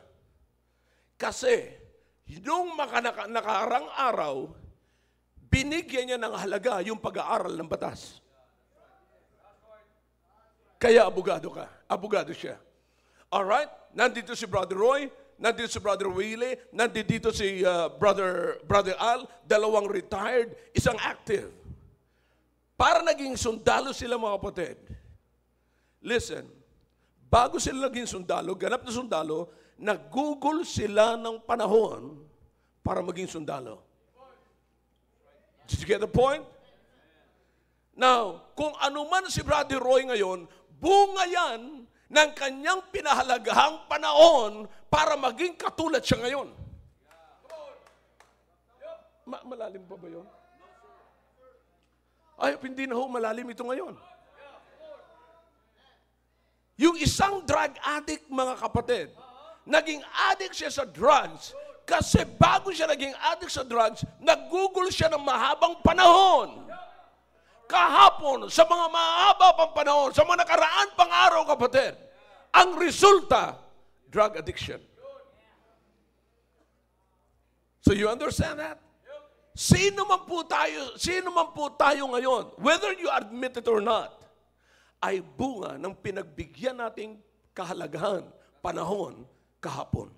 A: Kasi, yung nakaarang araw, binigyan niya ng halaga yung pag-aaral ng batas. Kaya abogado siya. Alright? Nandito si Brother Roy, nandito si Brother Willie, nandito si Brother Al, dalawang retired, isang active. Para naging sundalo sila mga kapatid. Listen, bago sila naging sundalo, ganap na sundalo, nagugol sila ng panahon para maging sundalo. Did you get the point? Now, kung ano man si Brother Roy ngayon, bunga yan ng kanyang pinahalagahang panahon para maging katulad siya ngayon. Malalim pa ba yun? Ay, hindi na ho, malalim ito ngayon. Yung isang drug addict, mga kapatid, naging addict siya sa drugs kasi bago siya naging addict sa drugs, nagugol siya ng mahabang panahon. Kahapon, sa mga mahaba pang panahon, sa mga nakaraan pang araw, kapatid, ang resulta, drug addiction. So you understand that? Sino man po tayo ngayon, whether you admit it or not, ay bunga ng pinagbigyan nating kahalagahan, panahon, kahapon.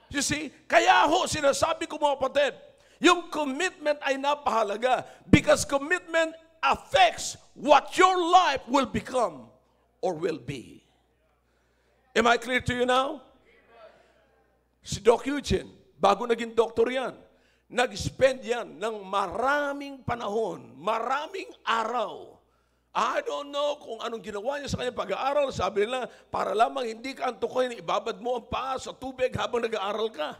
A: You see, kaya ho, sinasabi ko mga kapatid, yung commitment ay napahalaga because commitment affects what your life will become or will be. Am I clear to you now? Si Doc Eugene, bago naging doktor yan, nag-spend yan ng maraming panahon, maraming araw. I don't know kung anong ginawa niya sa kanyang pag-aaral. Sabi nila, para lamang hindi ka antukoy, ibabad mo ang paa sa tubig habang nag-aaral ka.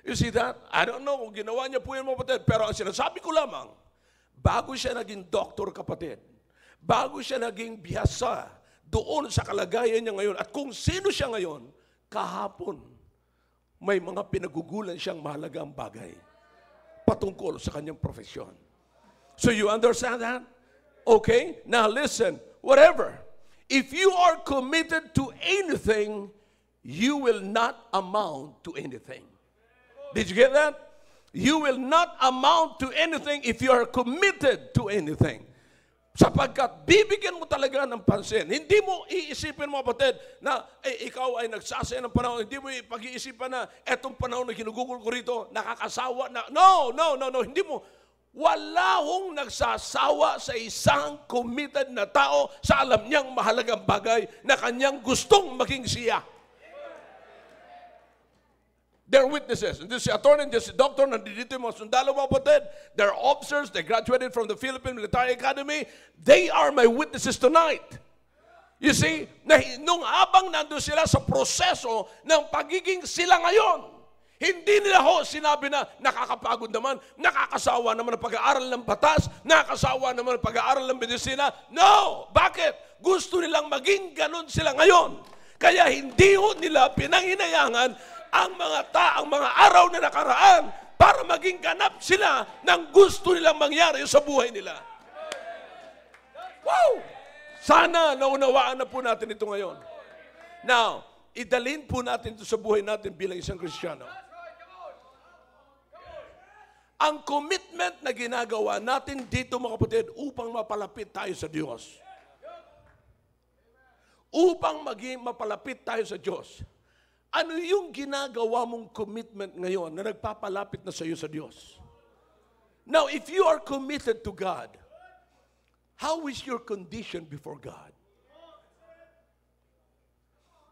A: You see that? I don't know kung ginawa niya po yan mga kapatid. Pero ang sinasabi ko lamang, bago siya naging doktor kapatid, bago siya naging bihasa doon sa kalagayan niya ngayon at kung sino siya ngayon, kahapon, may mga pinagugulan siyang mahalagang bagay patungkol sa kanyang profesyon. So you understand that? Okay? Now listen, whatever. If you are committed to anything, you will not amount to anything. Did you get that? You will not amount to anything if you are committed to anything. Sapagkat bibigyan mo talaga ng pansin. Hindi mo iisipin mo, kapatid, na ikaw ay nagsasaya ng panahon. Hindi mo pag-iisipan na etong panahon na ginugugol ko rito, nakakasawa na. No. Hindi mo. Wala hong nagsasawa sa isang committed na tao sa alam niyang mahalagang bagay na kanyang gustong maging siya. They're witnesses. And this is attorney, this is doctor, nandito yung mga sundalo, mga kapatid. They're officers, they graduated from the Philippine Military Academy. They are my witnesses tonight. You see, nung habang nandun sila sa proseso ng pagiging sila ngayon, hindi nila sinabi na nakakapagod naman, nakakasawa naman ang pag-aaral ng batas, nakakasawa naman ang pag-aaral ng medisina. No! Bakit? Gusto nilang maging ganun sila ngayon. Kaya hindi nila pinanghinayangan ang mga araw na nakaraan para maging ganap sila ng gusto nilang mangyari sa buhay nila. Wow! Sana naunawaan na po natin ito ngayon. Now, idalhin po natin ito sa buhay natin bilang isang Kristiyano. Ang commitment na ginagawa natin dito, mga kapatid, upang mapalapit tayo sa Diyos. Upang maging mapalapit tayo sa Diyos. Ano yung ginagawa mong commitment ngayon na nagpapalapit na sa iyo sa Diyos? Now, if you are committed to God, how is your condition before God?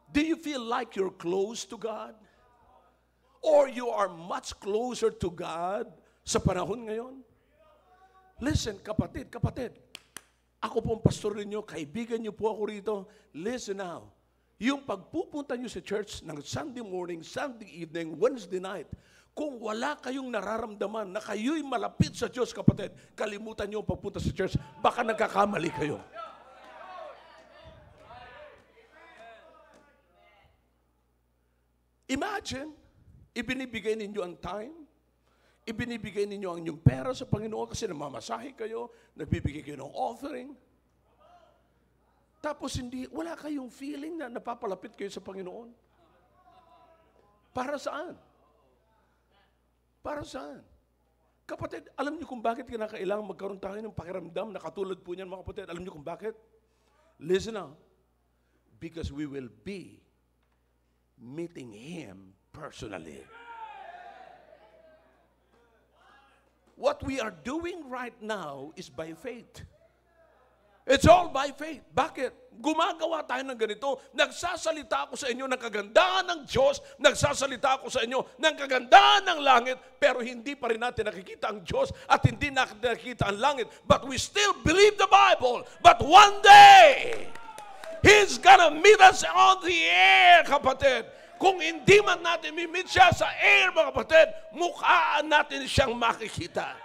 A: Do you feel like you're close to God? Or you are much closer to God sa panahon ngayon? Listen, kapatid, ako pong pastor ninyo, kaibigan niyo po ako rito. Listen now. Yung pagpupunta nyo sa church ng Sunday morning, Sunday evening, Wednesday night, kung wala kayong nararamdaman na kayo'y malapit sa Diyos, kapatid, kalimutan nyo ang pagpunta sa church, baka nagkakamali kayo. Imagine, ibinibigay ninyo ang time, ibinibigay ninyo ang inyong pera sa Panginoon kasi namamasahe kayo, nagbibigay kayo ng offering. Tapos wala kayong feeling na napapalapit kayo sa Panginoon. Para saan? Para saan? Kapatid, alam niyo kung bakit kinakailangan magkaroon tayo ng pakiramdam na katulad po niyan, mga kapatid? Alam niyo kung bakit? Listen now. Because we will be meeting Him personally. What we are doing right now is by faith. It's all by faith. Bakit? Gumagawa tayo ng ganito. Nagsasalita ako sa inyo ng kagandahan ng Diyos. Nagsasalita ako sa inyo ng kagandahan ng langit. Pero hindi pa rin natin nakikita ang Diyos at hindi natin nakikita ang langit. But we still believe the Bible. But one day, He's gonna meet us on the air, kapatid. Kung hindi man natin mi-meet siya sa air, mga kapatid, mukhaan natin siyang makikita.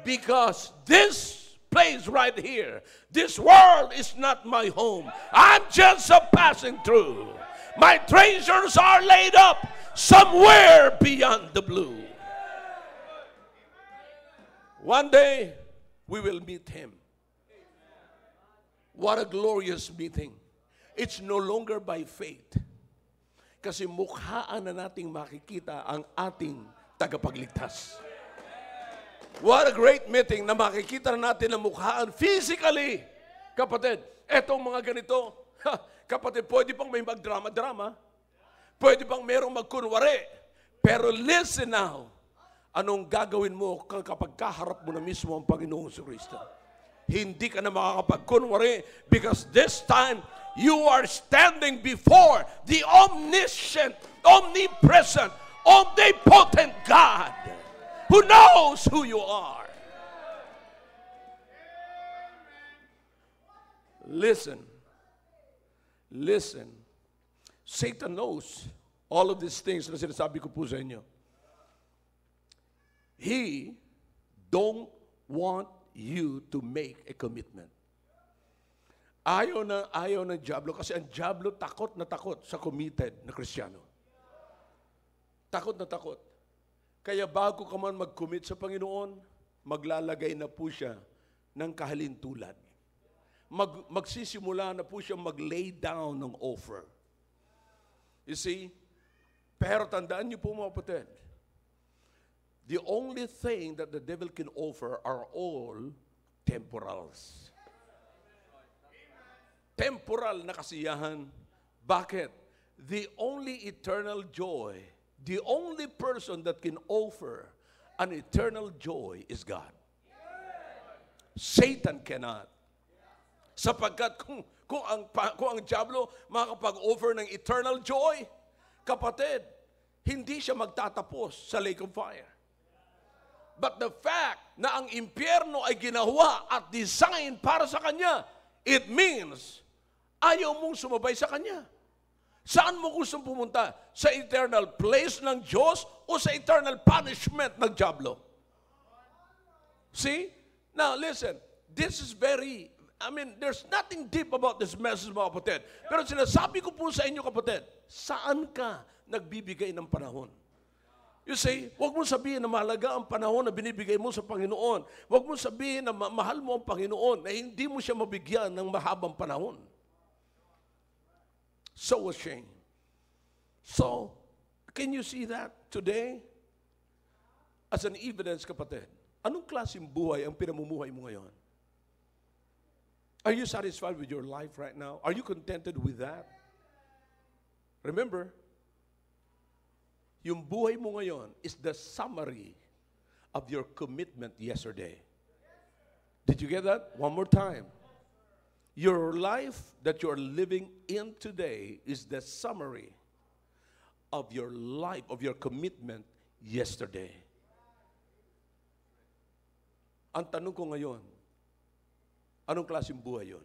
A: Because this place right here, this world is not my home. I'm just a passing through. My treasures are laid up somewhere beyond the blue. One day, we will meet Him. What a glorious meeting. It's no longer by faith. Kasi mukhaan na nating makikita ang ating tagapagligtas. What a great meeting na makikita na natin ang mukhaan physically. Kapatid, etong mga ganito, kapatid, pwede pang may magdrama-drama. Pwede pang merong magkunwari. Pero listen now, anong gagawin mo kapag kaharap mo na mismo ang Panginoong Kristo? Hindi ka na makakapagkunwari because this time, you are standing before the omniscient, omnipresent, omnipotent God who knows who you are. Listen. Satan knows all of these things na sinasabi ko po sa inyo. He don't want you to make a commitment. Ayaw ng Diablo kasi ang Diablo takot na takot sa committed na Kristiyano. Takot na takot. Kaya bago ka man mag-commit sa Panginoon, maglalagay na po siya ng kahalintulad. Magsisimula na po siya mag-lay down ng offer. You see? Pero tandaan niyo po mga kapatid, the only thing that the devil can offer are all temporals. Temporal na kasiyahan. Bakit? The only eternal joy, the only person that can offer an eternal joy is God. Satan cannot. Sapagkat kung ang Diablo makakapag-offer ng eternal joy, kapatid, hindi siya magtatapos sa lake of fire. But the fact na ang impyerno ay ginawa at design para sa kanya, it means ayaw mong sumabay sa kanya. Saan mo gustong pumunta? Sa eternal place ng Diyos o sa eternal punishment ng Diablo? See? Now listen, this is there's nothing deep about this message mga kapatid. Pero sinasabi ko po sa inyo kapatid, saan ka nagbibigay ng panahon? You see, huwag mo sabihin na mahalaga ang panahon na binibigay mo sa Panginoon. Huwag mo sabihin na mahal mo ang Panginoon na hindi mo siya mabigyan ng mahabang panahon. So ashamed. So, can you see that today? As an evidence, kapatid, anong klaseng buhay ang pinamumuhay mo ngayon? Are you satisfied with your life right now? Are you contented with that? Remember, yung buhay mo ngayon is the summary of your commitment yesterday. Did you get that? One more time. Your life that you're living in today is the summary of your life, of your commitment yesterday. Ang tanong ko ngayon, anong klaseng buhay yun?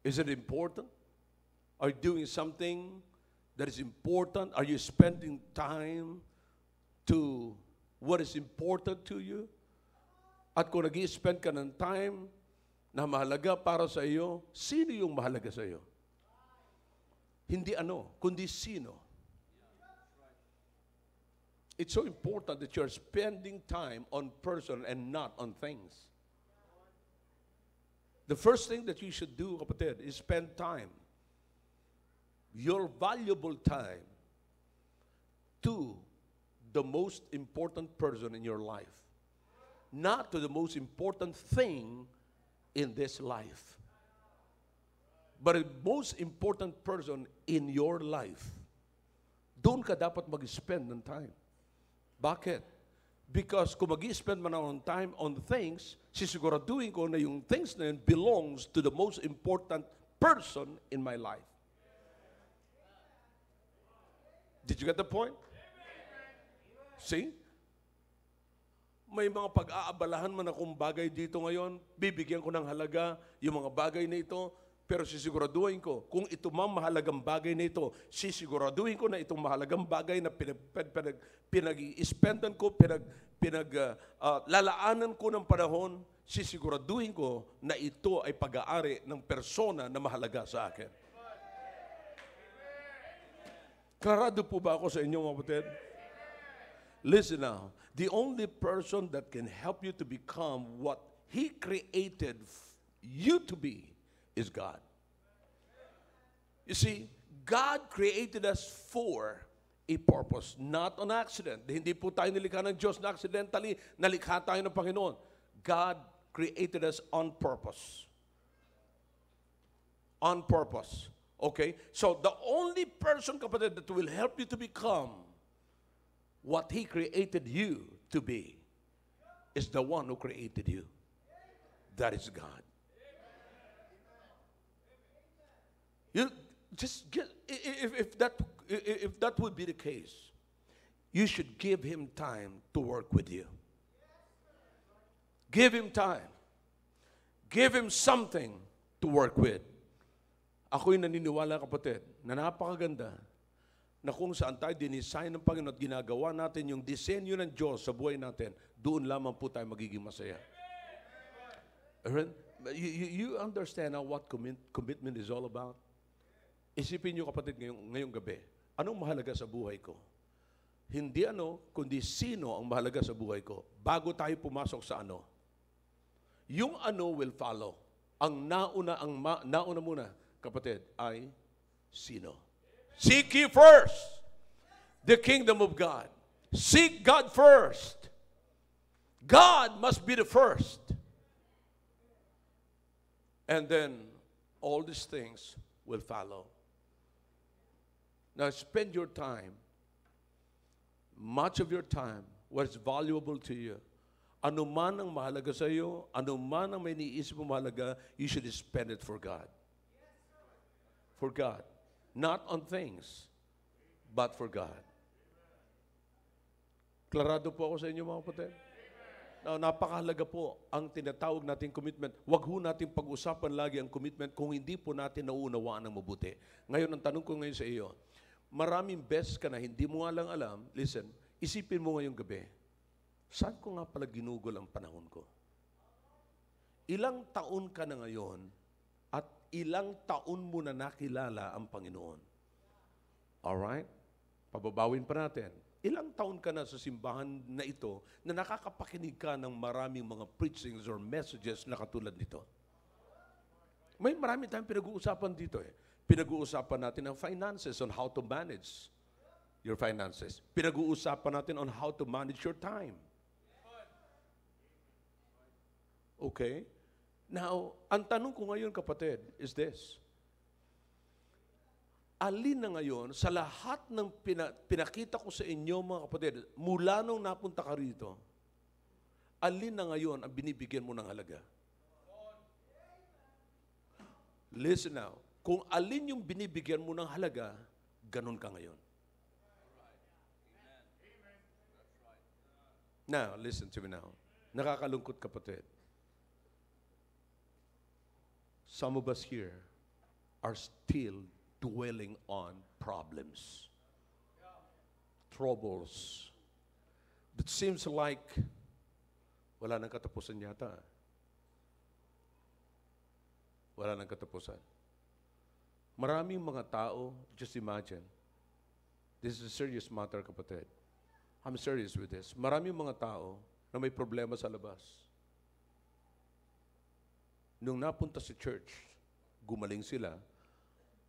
A: Is it important? Are you doing something that is important? Are you spending time to what is important to you? At kung nag-i-spend ka ng time na mahalaga para sa iyo, sino yung mahalaga sa iyo? Hindi kundi sino. It's so important that you're spending time on person and not on things. The first thing that you should do, kapatid, is spend time, your valuable time, to the most important person in your life, not to the most important thing in this life, but the most important person in your life. Doon ka dapat mag-spend ng time. Bakit? Because kung mag-spend man ako ng time on things, sisiguraduhin ko na yung things na yun belongs to the most important person in my life. Did you get the point? See? May mga pag-aabalahan man akong bagay dito ngayon, bibigyan ko ng halaga yung mga bagay na ito, pero sisiguraduhin ko, kung ito mang mahalagang bagay na ito, sisiguraduhin ko na itong mahalagang bagay na pinag-i-spendan ko, lalaanan ko ng panahon, sisiguraduhin ko na ito ay pag-aari ng persona na mahalaga sa akin. Klarado po ba ako sa inyo, mga kapatid? Listen now. The only person that can help you to become what He created you to be is God. You see, God created us for a purpose, not on accident. Hindi po tayo nilikha ng Diyos na accidentally, nalikha tayo ng Panginoon. God created us on purpose. On purpose. Okay? So, the only person, kapatid, that will help you to become what He created you to be is the one who created you. That is God. You just get, if that would be the case, you should give Him time to work with you. Give Him time. Give Him something to work with. Ako'y naniniwala, kapatid, na napakaganda na kung saan tayo dinisign ng Panginoon at ginagawa natin yung disenyo ng Diyos sa buhay natin, doon lamang po tayo magiging masaya. You understand now what commitment is all about? Isipin niyo kapatid ngayong gabi, anong mahalaga sa buhay ko? Hindi ano, kundi sino ang mahalaga sa buhay ko. Bago tayo pumasok sa ano, yung ano will follow. Ang nauna muna, kapatid, ay sino? Seek ye first the kingdom of God. Seek God first. God must be the first. And then, all these things will follow. Now, spend your time, much of your time, what's valuable to you. Ano man ang mahalaga sa iyo, ano man ang may niisip mo mahalaga, you should spend it for God. For God. Not on things, but for God. Klarado po ako sa inyo mga kapatid? Now, napakahalaga po ang tinatawag nating commitment. Huwag ho natin pag-usapan lagi ang commitment kung hindi po natin nauunawaan ng mabuti. Ngayon, ang tanong ko ngayon sa iyo, maraming beses ka na hindi mo nga lang alam, listen, isipin mo ngayong gabi, saan ko nga pala ginugol ang panahon ko? Ilang taon ka na ngayon at ilang taon mo na nakilala ang Panginoon? Alright? Pababawin pa natin. Ilang taon ka na sa simbahan na ito na nakakapakinig ka ng maraming mga preachings or messages na katulad nito? May marami tayong pinag-uusapan dito eh. Pinag-uusapan natin ang finances, on how to manage your finances. Pinag-uusapan natin on how to manage your time. Okay? Now, ang tanong ko ngayon, kapatid, is this. Alin na ngayon, sa lahat ng pinakita ko sa inyo, mga kapatid, mula nung napunta ka rito, alin na ngayon ang binibigyan mo ng halaga? Listen now. Kung alin yung binibigyan mo ng halaga, ganun ka ngayon. Now, listen to me now. Nakakalungkot, kapatid. Some of us here are still dwelling on problems, troubles. It seems like wala nang katapusan yata. Wala nang katapusan. Maraming mga tao, just imagine, this is a serious matter, kapatid. I'm serious with this. Maraming mga tao na may problema sa labas. Nung napunta sa church, gumaling sila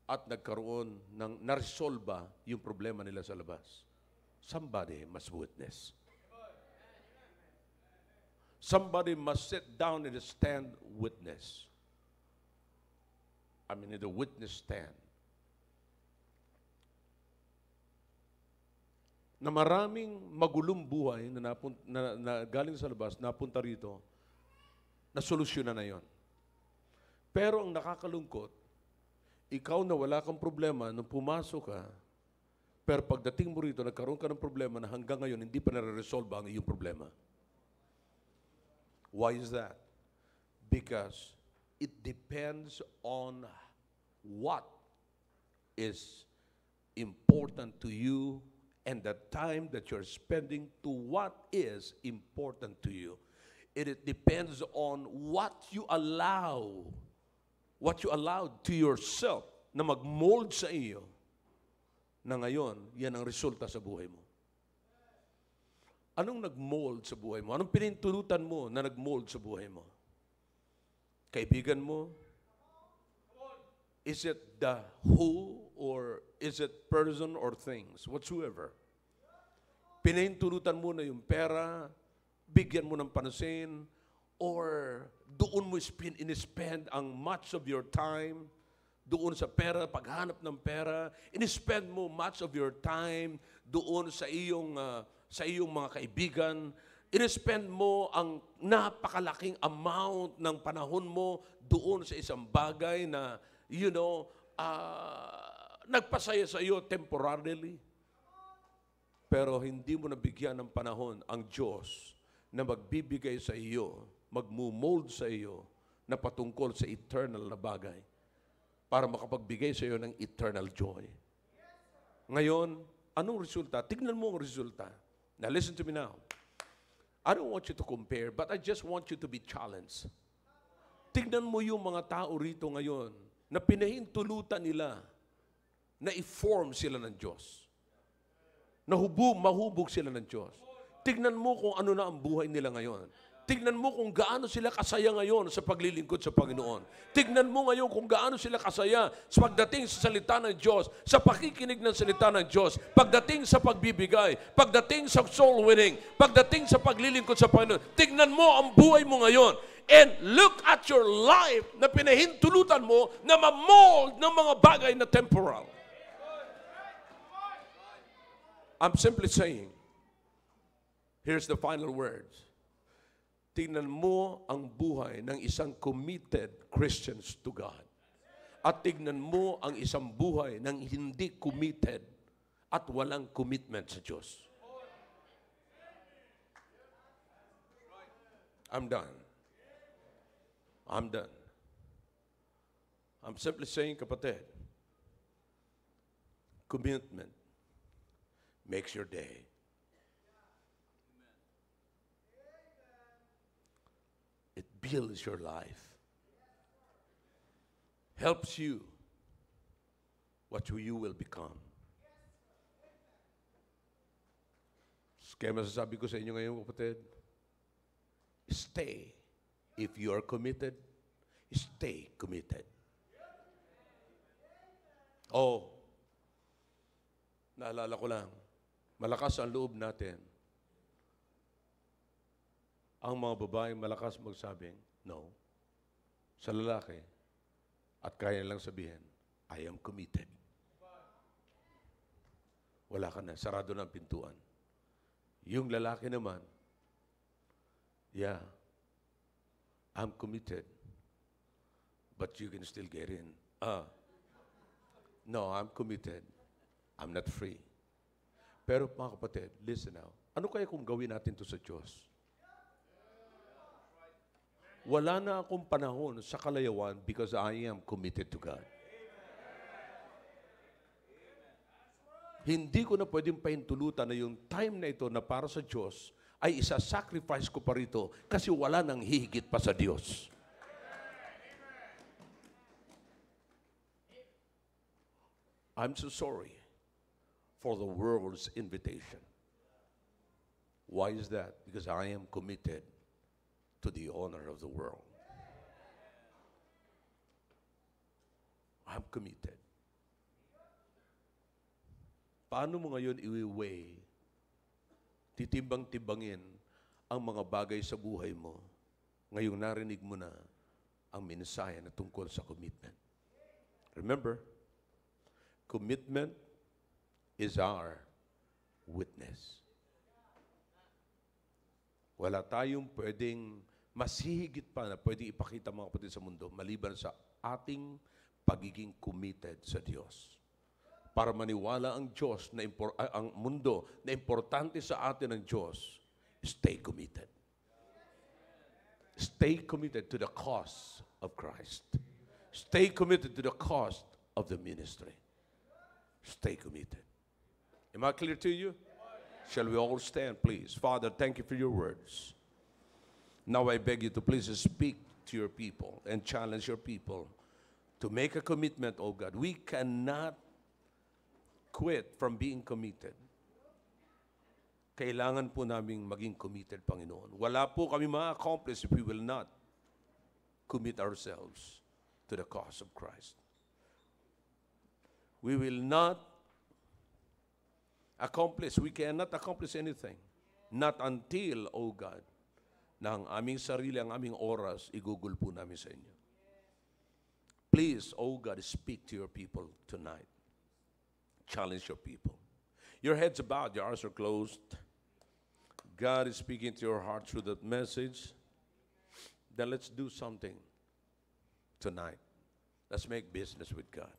A: at nagkaroon ng naresolba yung problema nila sa labas. Somebody must witness. Somebody must sit down and stand witness. I mean, in the witness stand. Na maraming magulong buhay na galing sa labas, napunta rito, na solusyonan na yon. Pero ang nakakalungkot, ikaw na wala kang problema nung pumasok ka, pero pagdating mo rito, nagkaroon ka ng problema na hanggang ngayon hindi pa nare-resolve ang iyong problema. Why is that? Because it depends on what is important to you and the time that you're spending to what is important to you. It depends on what you allowed to yourself na mag-mold sa iyo na ngayon, yan ang resulta sa buhay mo. Anong nag-mold sa buhay mo? Anong pinintulutan mo na nag-mold sa buhay mo? Kaibigan mo? Is it the who or is it person or things? Whatsoever. Pinintulutan mo na yung pera, bigyan mo ng pansin, or doon mo in-spend ang much of your time, doon sa pera, paghanap ng pera, in-spend mo much of your time doon sa iyong mga kaibigan, in-spend mo ang napakalaking amount ng panahon mo doon sa isang bagay na, nagpasaya sa iyo temporarily. Pero hindi mo nabigyan ng panahon ang Diyos na magbibigay sa iyo, magmumold sa iyo na patungkol sa eternal na bagay para makapagbigay sa iyo ng eternal joy. Ngayon, anong resulta? Tignan mo ang resulta. Now, listen to me now. I don't want you to compare, but I just want you to be challenged. Tignan mo yung mga tao rito ngayon na pinahintulutan nila na i-form sila ng Diyos. Mahubog sila ng Diyos. Tignan mo kung ano na ang buhay nila ngayon. Tignan mo kung gaano sila kasaya ngayon sa paglilingkod sa Panginoon. Tignan mo ngayon kung gaano sila kasaya sa pagdating sa salita ng Diyos, sa pakikinig ng salita ng Diyos, pagdating sa pagbibigay, pagdating sa soul winning, pagdating sa paglilingkod sa Panginoon. Tignan mo ang buhay mo ngayon. And look at your life na pinahintulutan mo na ma-mold ng mga bagay na temporal. I'm simply saying, here's the final words. Tingnan mo ang buhay ng isang committed Christians to God. At tignan mo ang isang buhay ng hindi committed at walang commitment sa Diyos. I'm done. I'm done. I'm simply saying, kapatid, commitment makes your day. It builds your life. Helps you what you will become. Kaya masasabi ko sa inyo ngayon, kapatid, stay. If you are committed, stay committed. Oh, naalala ko lang, malakas ang loob natin. Ang mga babaeng malakas magsabing, no. Sa lalaki, at kaya lang sabihin, I am committed. Wala ka na, sarado na ang pintuan. Yung lalaki naman, yeah, I'm committed, but you can still get in. No, I'm committed. I'm not free. Pero mga kapatid, listen now. Ano kaya kung gawin natin to sa Diyos? Wala na akong panahon sa kalayawan because I am committed to God. Hindi ko na pwedeng pahintulutan na yung time na ito na para sa Diyos ay isa-sacrifice ko pa rito kasi wala nang hihigit pa sa Diyos. I'm so sorry for the world's invitation. Why is that? Because I am committed to the honor of the world. I'm committed. Paano mo ngayon i-weigh, titimbang-timbangin ang mga bagay sa buhay mo ngayong narinig mo na ang mensahe na tungkol sa commitment? Remember, commitment is our witness. Wala tayong pwedeng masihigit pa na pwedeng ipakita mga kapatid sa mundo maliban sa ating pagiging committed sa Diyos. Para maniwala ang Diyos na ang mundo na importante sa atin ng Diyos, stay committed. Stay committed to the cause of Christ. Stay committed to the cause of the ministry. Stay committed. Am I clear to you? Shall we all stand, please? Father, thank you for your words. Now I beg you to please speak to your people and challenge your people to make a commitment, oh God. We cannot quit from being committed. Kailangan po naming maging committed, Panginoon. Wala po kami ma-accomplish if we will not commit ourselves to the cause of Christ. We will not accomplish. We cannot accomplish anything. Not until, oh God, na ang aming sarili, ang aming oras, igugol po namin sa inyo. Please, oh God, speak to your people tonight. Challenge your people. Your heads are bowed, your eyes are closed. God is speaking to your heart through that message. Then let's do something tonight. Let's make business with God.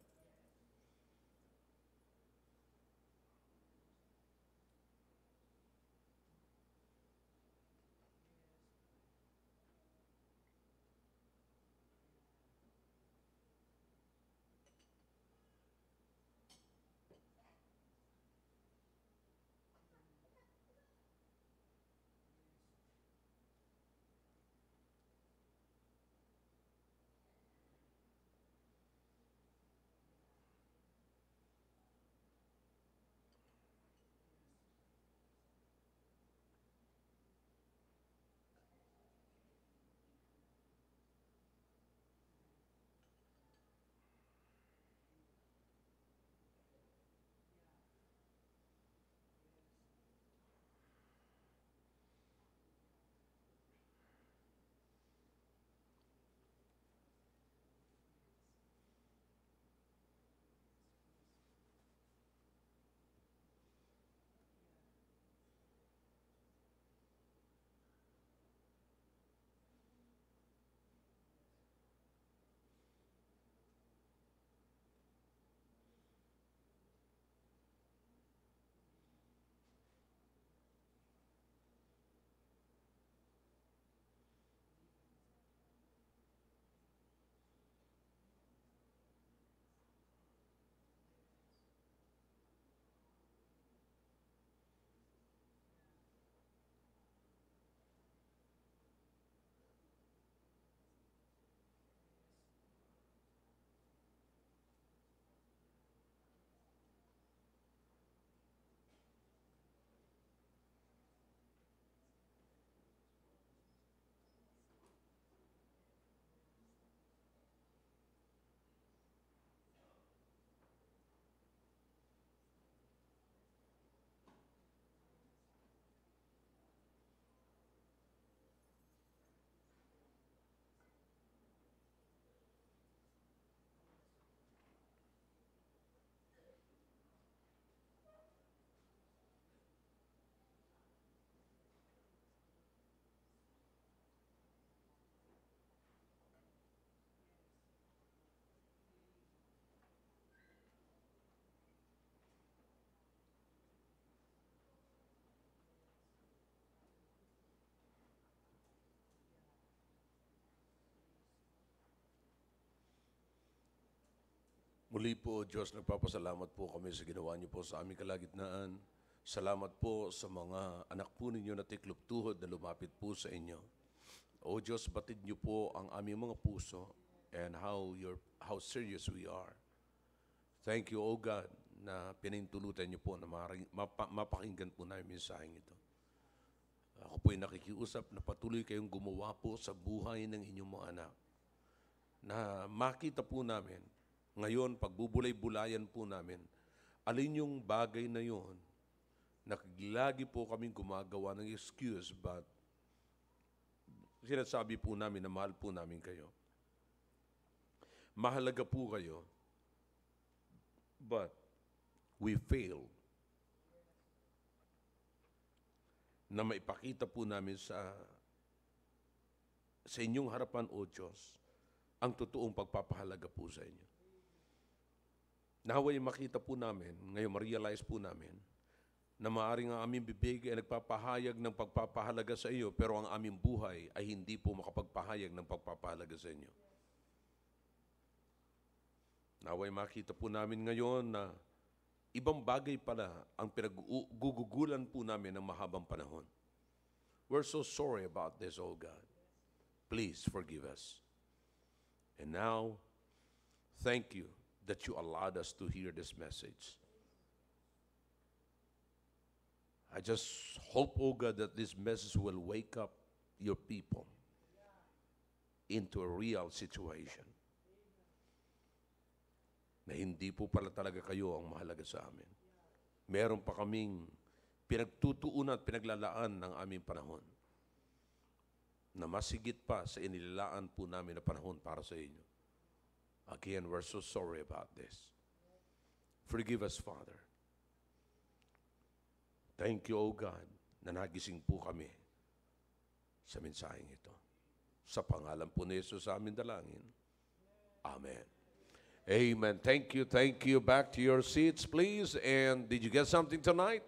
A: Muli po, Diyos, nagpapasalamat po kami sa ginawa niyo po sa aming kalagitnaan. Salamat po sa mga anak po ninyo na tiklop tuhod na lumapit po sa inyo. O Diyos, batid niyo po ang aming mga puso and how serious we are. Thank you, O God, na pinintulutan niyo po na mapakinggan po namin mensaheng ito. Ako po'y nakikiusap na patuloy kayong gumawa po sa buhay ng inyong mga anak. Na makita po namin, ngayon, pagbubulay-bulayan po namin, alin yung bagay na yon, lagi po kaming gumagawa ng excuse, but sinasabi po namin na mahal po namin kayo. Mahalaga po kayo, but we fail na maipakita po namin sa inyong harapan, O Diyos, ang totoong pagpapahalaga po sa inyo. Naway makita po namin, ngayon ma-realize po namin, na maaaring ang aming bibig ay nagpapahayag ng pagpapahalaga sa iyo, pero ang aming buhay ay hindi po makapagpahayag ng pagpapahalaga sa inyo. Naway makita po namin ngayon na ibang bagay pala ang pinaggugugulan po namin ng mahabang panahon. We're so sorry about this, oh God. Please forgive us. And now, thank you that you allowed us to hear this message. I just hope, oh God, that this message will wake up your people into a real situation. Na hindi po pala talaga kayo ang mahalaga sa amin. Meron pa kaming pinagtutuunan at pinaglalaan ng aming panahon na masigit pa sa inilalaan po namin na panahon para sa inyo. Again, we're so sorry about this. Forgive us, Father. Thank you, O God, na nagising po kami sa mensaheng ito. Sa pangalan po ni Jesus sa amin dalangin. Amen. Amen. Thank you. Thank you. Back to your seats, please. And did you get something tonight?